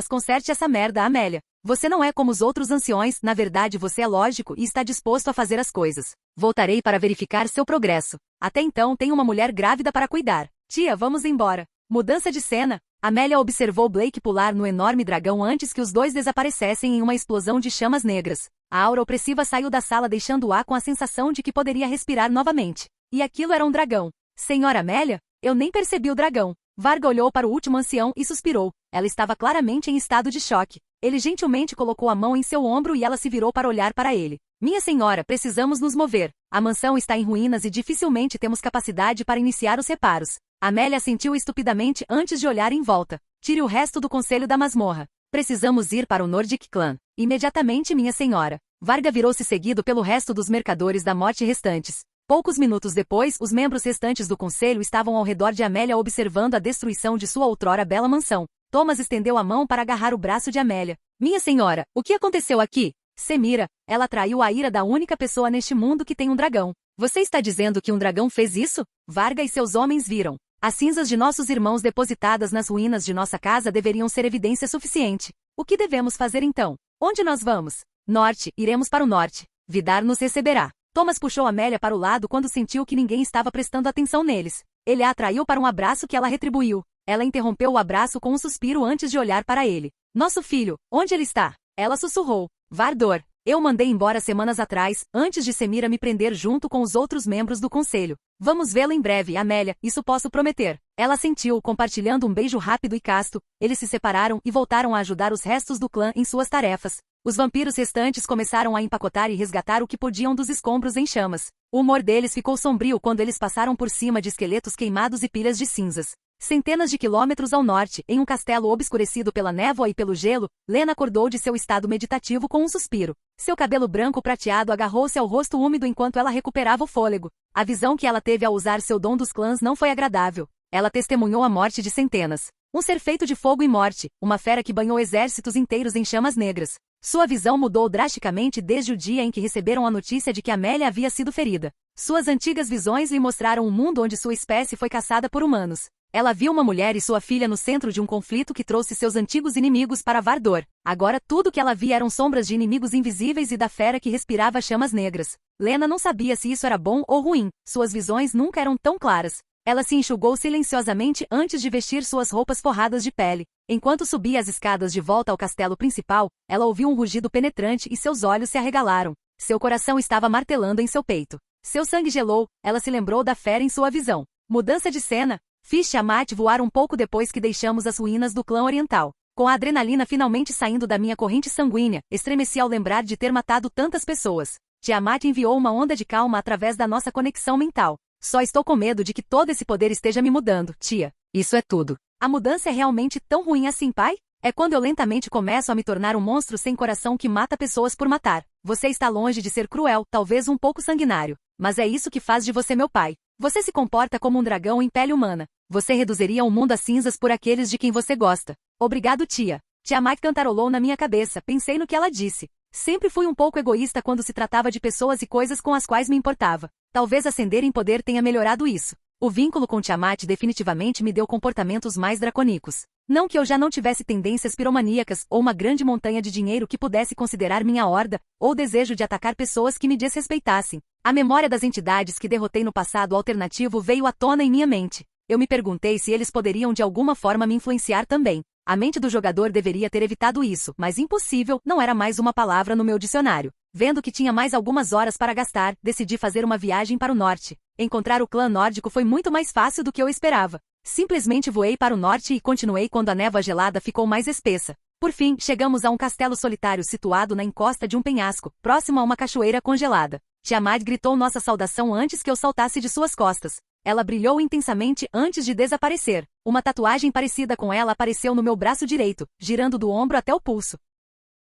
conserte essa merda, Amélia. Você não é como os outros anciões, na verdade você é lógico e está disposto a fazer as coisas. Voltarei para verificar seu progresso. Até então tenho uma mulher grávida para cuidar. Tia, vamos embora. Mudança de cena. Amélia observou Blake pular no enorme dragão antes que os dois desaparecessem em uma explosão de chamas negras. A aura opressiva saiu da sala deixando-a com a sensação de que poderia respirar novamente. E aquilo era um dragão. Senhora Amélia? Eu nem percebi o dragão. Varga olhou para o último ancião e suspirou. Ela estava claramente em estado de choque. Ele gentilmente colocou a mão em seu ombro e ela se virou para olhar para ele. Minha senhora, precisamos nos mover. A mansão está em ruínas e dificilmente temos capacidade para iniciar os reparos. Amélia assentiu estupidamente antes de olhar em volta. Tire o resto do conselho da masmorra. Precisamos ir para o Nordic Clan. Imediatamente, minha senhora. Varga virou-se seguido pelo resto dos mercadores da morte restantes. Poucos minutos depois, os membros restantes do conselho estavam ao redor de Amélia observando a destruição de sua outrora bela mansão. Thomas estendeu a mão para agarrar o braço de Amélia. Minha senhora, o que aconteceu aqui? Semira, ela atraiu a ira da única pessoa neste mundo que tem um dragão. Você está dizendo que um dragão fez isso? Varga e seus homens viram. As cinzas de nossos irmãos depositadas nas ruínas de nossa casa deveriam ser evidência suficiente. O que devemos fazer então? Onde nós vamos? Norte, iremos para o norte. Vidar nos receberá. Thomas puxou Amélia para o lado quando sentiu que ninguém estava prestando atenção neles. Ele a atraiu para um abraço que ela retribuiu. Ela interrompeu o abraço com um suspiro antes de olhar para ele. Nosso filho, onde ele está? Ela sussurrou. Vardor. Eu mandei embora semanas atrás, antes de Semira me prender junto com os outros membros do conselho. Vamos vê-lo em breve, Amélia, isso posso prometer. Ela sentiu, compartilhando um beijo rápido e casto. Eles se separaram e voltaram a ajudar os restos do clã em suas tarefas. Os vampiros restantes começaram a empacotar e resgatar o que podiam dos escombros em chamas. O humor deles ficou sombrio quando eles passaram por cima de esqueletos queimados e pilhas de cinzas. Centenas de quilômetros ao norte, em um castelo obscurecido pela névoa e pelo gelo, Lena acordou de seu estado meditativo com um suspiro. Seu cabelo branco prateado agarrou-se ao rosto úmido enquanto ela recuperava o fôlego. A visão que ela teve ao usar seu dom dos clãs não foi agradável. Ela testemunhou a morte de centenas. Um ser feito de fogo e morte, uma fera que banhou exércitos inteiros em chamas negras. Sua visão mudou drasticamente desde o dia em que receberam a notícia de que Amélia havia sido ferida. Suas antigas visões lhe mostraram um mundo onde sua espécie foi caçada por humanos. Ela viu uma mulher e sua filha no centro de um conflito que trouxe seus antigos inimigos para Vardor. Agora tudo que ela via eram sombras de inimigos invisíveis e da fera que respirava chamas negras. Lena não sabia se isso era bom ou ruim, suas visões nunca eram tão claras. Ela se enxugou silenciosamente antes de vestir suas roupas forradas de pele. Enquanto subia as escadas de volta ao castelo principal, ela ouviu um rugido penetrante e seus olhos se arregalaram. Seu coração estava martelando em seu peito. Seu sangue gelou, ela se lembrou da fera em sua visão. Mudança de cena. Fiz Tiamat voar um pouco depois que deixamos as ruínas do clã oriental. Com a adrenalina finalmente saindo da minha corrente sanguínea, estremeci ao lembrar de ter matado tantas pessoas. Tiamat enviou uma onda de calma através da nossa conexão mental. Só estou com medo de que todo esse poder esteja me mudando, tia. Isso é tudo. A mudança é realmente tão ruim assim, pai? É quando eu lentamente começo a me tornar um monstro sem coração que mata pessoas por matar. Você está longe de ser cruel, talvez um pouco sanguinário. Mas é isso que faz de você meu pai. Você se comporta como um dragão em pele humana. Você reduziria o mundo a cinzas por aqueles de quem você gosta. Obrigado, tia. Tiamat cantarolou na minha cabeça, pensei no que ela disse. Sempre fui um pouco egoísta quando se tratava de pessoas e coisas com as quais me importava. Talvez ascender em poder tenha melhorado isso. O vínculo com Tiamat definitivamente me deu comportamentos mais draconicos. Não que eu já não tivesse tendências piromaníacas ou uma grande montanha de dinheiro que pudesse considerar minha horda, ou desejo de atacar pessoas que me desrespeitassem. A memória das entidades que derrotei no passado alternativo veio à tona em minha mente. Eu me perguntei se eles poderiam de alguma forma me influenciar também. A mente do jogador deveria ter evitado isso, mas impossível não era mais uma palavra no meu dicionário. Vendo que tinha mais algumas horas para gastar, decidi fazer uma viagem para o norte. Encontrar o clã nórdico foi muito mais fácil do que eu esperava. Simplesmente voei para o norte e continuei quando a névoa gelada ficou mais espessa. Por fim, chegamos a um castelo solitário situado na encosta de um penhasco, próximo a uma cachoeira congelada. Tiamat gritou nossa saudação antes que eu saltasse de suas costas. Ela brilhou intensamente antes de desaparecer. Uma tatuagem parecida com ela apareceu no meu braço direito, girando do ombro até o pulso.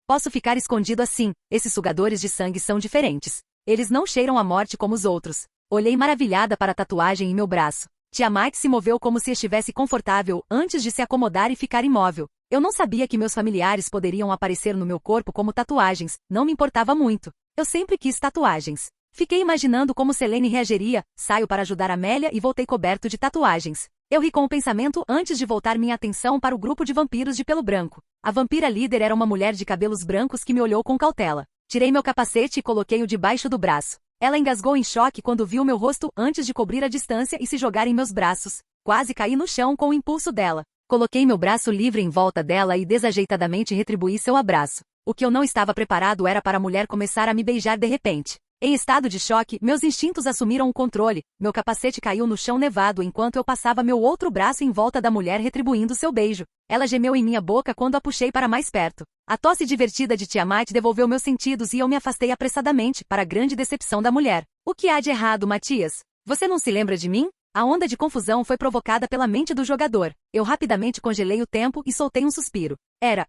Posso ficar escondido assim, esses sugadores de sangue são diferentes. Eles não cheiram a morte como os outros. Olhei maravilhada para a tatuagem em meu braço. Tiamat se moveu como se estivesse confortável antes de se acomodar e ficar imóvel. Eu não sabia que meus familiares poderiam aparecer no meu corpo como tatuagens, não me importava muito. Eu sempre quis tatuagens. Fiquei imaginando como Selene reagiria, saio para ajudar Amélia e voltei coberto de tatuagens. Eu ri com o pensamento antes de voltar minha atenção para o grupo de vampiros de pelo branco. A vampira líder era uma mulher de cabelos brancos que me olhou com cautela. Tirei meu capacete e coloquei-o debaixo do braço. Ela engasgou em choque quando viu meu rosto antes de cobrir a distância e se jogar em meus braços. Quase caí no chão com o impulso dela. Coloquei meu braço livre em volta dela e desajeitadamente retribuí seu abraço. O que eu não estava preparado era para a mulher começar a me beijar de repente. Em estado de choque, meus instintos assumiram o controle. Meu capacete caiu no chão nevado enquanto eu passava meu outro braço em volta da mulher retribuindo seu beijo. Ela gemeu em minha boca quando a puxei para mais perto. A tosse divertida de Tiamat devolveu meus sentidos e eu me afastei apressadamente, para a grande decepção da mulher. O que há de errado, Matias? Você não se lembra de mim? A onda de confusão foi provocada pela mente do jogador. Eu rapidamente congelei o tempo e soltei um suspiro.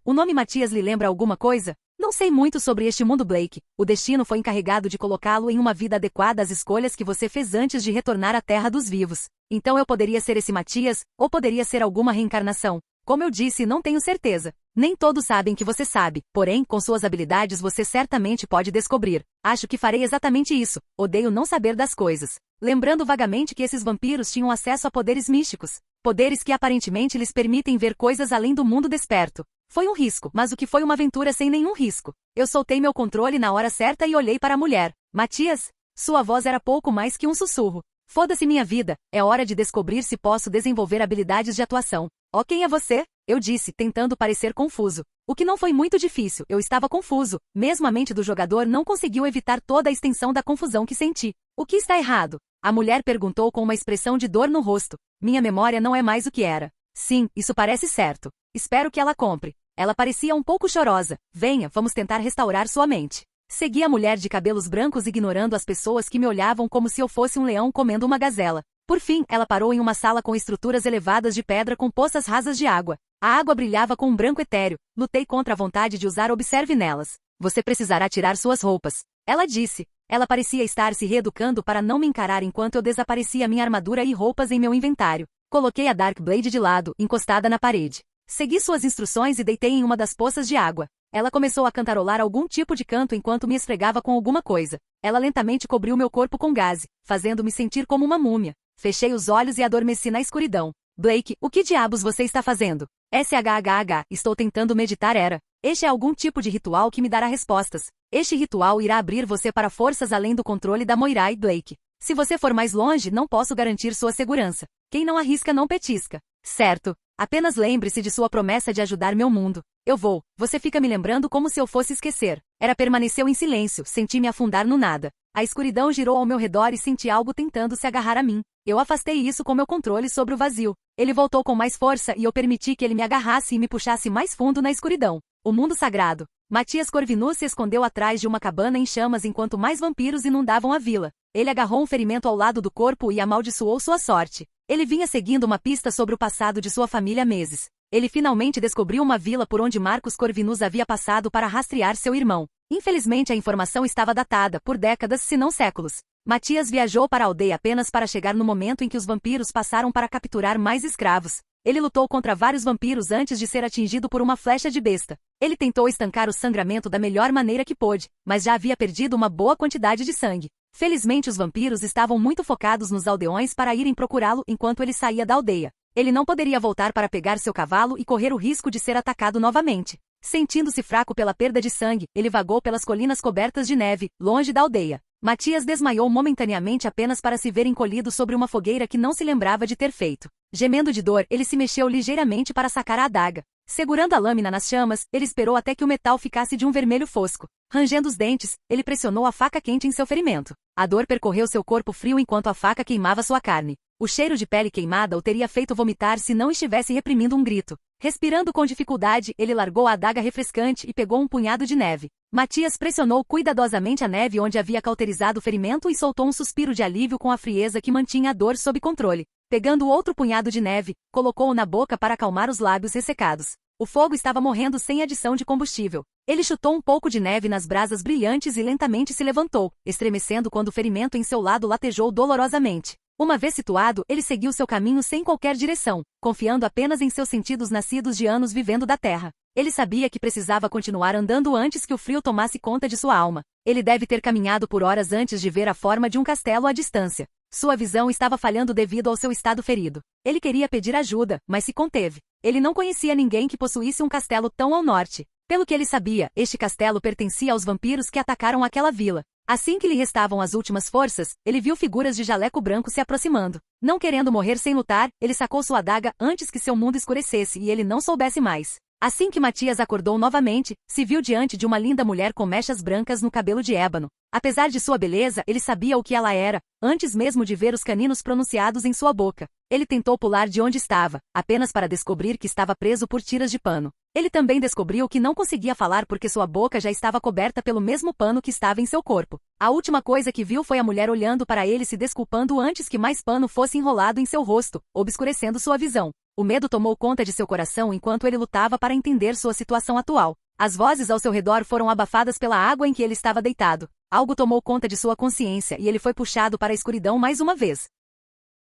O nome Matias lhe lembra alguma coisa? Não sei muito sobre este mundo, Blake. O destino foi encarregado de colocá-lo em uma vida adequada às escolhas que você fez antes de retornar à Terra dos Vivos. Então eu poderia ser esse Matias, ou poderia ser alguma reencarnação. Como eu disse, não tenho certeza. Nem todos sabem que você sabe, porém, com suas habilidades você certamente pode descobrir. Acho que farei exatamente isso. Odeio não saber das coisas. Lembrando vagamente que esses vampiros tinham acesso a poderes místicos. Poderes que aparentemente lhes permitem ver coisas além do mundo desperto. Foi um risco, mas o que foi uma aventura sem nenhum risco. Eu soltei meu controle na hora certa e olhei para a mulher. Matias? Sua voz era pouco mais que um sussurro. Foda-se minha vida, é hora de descobrir se posso desenvolver habilidades de atuação. Quem é você? Eu disse, tentando parecer confuso. O que não foi muito difícil, eu estava confuso. Mesmo a mente do jogador não conseguiu evitar toda a extensão da confusão que senti. O que está errado? A mulher perguntou com uma expressão de dor no rosto. Minha memória não é mais o que era. Sim, isso parece certo. Espero que ela compre. Ela parecia um pouco chorosa. Venha, vamos tentar restaurar sua mente. Segui a mulher de cabelos brancos ignorando as pessoas que me olhavam como se eu fosse um leão comendo uma gazela. Por fim, ela parou em uma sala com estruturas elevadas de pedra com poças rasas de água. A água brilhava com um branco etéreo. Lutei contra a vontade de usar observe nelas. Você precisará tirar suas roupas. Ela disse. Ela parecia estar se reeducando para não me encarar enquanto eu desaparecia minha armadura e roupas em meu inventário. Coloquei a Dark Blade de lado, encostada na parede. Segui suas instruções e deitei em uma das poças de água. Ela começou a cantarolar algum tipo de canto enquanto me esfregava com alguma coisa. Ela lentamente cobriu meu corpo com gaze, fazendo-me sentir como uma múmia. Fechei os olhos e adormeci na escuridão. Blake, o que diabos você está fazendo? SHHH, estou tentando meditar Este é algum tipo de ritual que me dará respostas. Este ritual irá abrir você para forças além do controle da Moirai, Blake. Se você for mais longe, não posso garantir sua segurança. Quem não arrisca não petisca. Certo. Apenas lembre-se de sua promessa de ajudar meu mundo. Eu vou. Você fica me lembrando como se eu fosse esquecer. Permaneceu em silêncio, senti-me afundar no nada. A escuridão girou ao meu redor e senti algo tentando se agarrar a mim. Eu afastei isso com meu controle sobre o vazio. Ele voltou com mais força e eu permiti que ele me agarrasse e me puxasse mais fundo na escuridão. O mundo sagrado. Matias Corvinus se escondeu atrás de uma cabana em chamas enquanto mais vampiros inundavam a vila. Ele agarrou um ferimento ao lado do corpo e amaldiçoou sua sorte. Ele vinha seguindo uma pista sobre o passado de sua família há meses. Ele finalmente descobriu uma vila por onde Marcos Corvinus havia passado para rastrear seu irmão. Infelizmente a informação estava datada por décadas, se não séculos. Matias viajou para a aldeia apenas para chegar no momento em que os vampiros passaram para capturar mais escravos. Ele lutou contra vários vampiros antes de ser atingido por uma flecha de besta. Ele tentou estancar o sangramento da melhor maneira que pôde, mas já havia perdido uma boa quantidade de sangue. Felizmente os vampiros estavam muito focados nos aldeões para irem procurá-lo enquanto ele saía da aldeia. Ele não poderia voltar para pegar seu cavalo e correr o risco de ser atacado novamente. Sentindo-se fraco pela perda de sangue, ele vagou pelas colinas cobertas de neve, longe da aldeia. Matias desmaiou momentaneamente apenas para se ver encolhido sobre uma fogueira que não se lembrava de ter feito. Gemendo de dor, ele se mexeu ligeiramente para sacar a adaga. Segurando a lâmina nas chamas, ele esperou até que o metal ficasse de um vermelho fosco. Rangendo os dentes, ele pressionou a faca quente em seu ferimento. A dor percorreu seu corpo frio enquanto a faca queimava sua carne. O cheiro de pele queimada o teria feito vomitar se não estivesse reprimindo um grito. Respirando com dificuldade, ele largou a adaga refrescante e pegou um punhado de neve. Matias pressionou cuidadosamente a neve onde havia cauterizado o ferimento e soltou um suspiro de alívio com a frieza que mantinha a dor sob controle. Pegando outro punhado de neve, colocou-o na boca para acalmar os lábios ressecados. O fogo estava morrendo sem adição de combustível. Ele chutou um pouco de neve nas brasas brilhantes e lentamente se levantou, estremecendo quando o ferimento em seu lado latejou dolorosamente. Uma vez situado, ele seguiu seu caminho sem qualquer direção, confiando apenas em seus sentidos nascidos de anos vivendo da terra. Ele sabia que precisava continuar andando antes que o frio tomasse conta de sua alma. Ele deve ter caminhado por horas antes de ver a forma de um castelo à distância. Sua visão estava falhando devido ao seu estado ferido. Ele queria pedir ajuda, mas se conteve. Ele não conhecia ninguém que possuísse um castelo tão ao norte. Pelo que ele sabia, este castelo pertencia aos vampiros que atacaram aquela vila. Assim que lhe restavam as últimas forças, ele viu figuras de jaleco branco se aproximando. Não querendo morrer sem lutar, ele sacou sua adaga antes que seu mundo escurecesse e ele não soubesse mais. Assim que Matias acordou novamente, se viu diante de uma linda mulher com mechas brancas no cabelo de ébano. Apesar de sua beleza, ele sabia o que ela era, antes mesmo de ver os caninos pronunciados em sua boca. Ele tentou pular de onde estava, apenas para descobrir que estava preso por tiras de pano. Ele também descobriu que não conseguia falar porque sua boca já estava coberta pelo mesmo pano que estava em seu corpo. A última coisa que viu foi a mulher olhando para ele se desculpando antes que mais pano fosse enrolado em seu rosto, obscurecendo sua visão. O medo tomou conta de seu coração enquanto ele lutava para entender sua situação atual. As vozes ao seu redor foram abafadas pela água em que ele estava deitado. Algo tomou conta de sua consciência e ele foi puxado para a escuridão mais uma vez.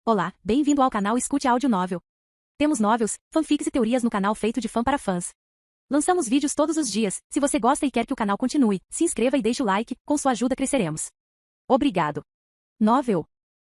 Olá, bem-vindo ao canal Escute Áudio Novel. Temos novels, fanfics e teorias no canal feito de fã para fãs. Lançamos vídeos todos os dias. Se você gosta e quer que o canal continue, se inscreva e deixe o like, com sua ajuda cresceremos. Obrigado. Novel.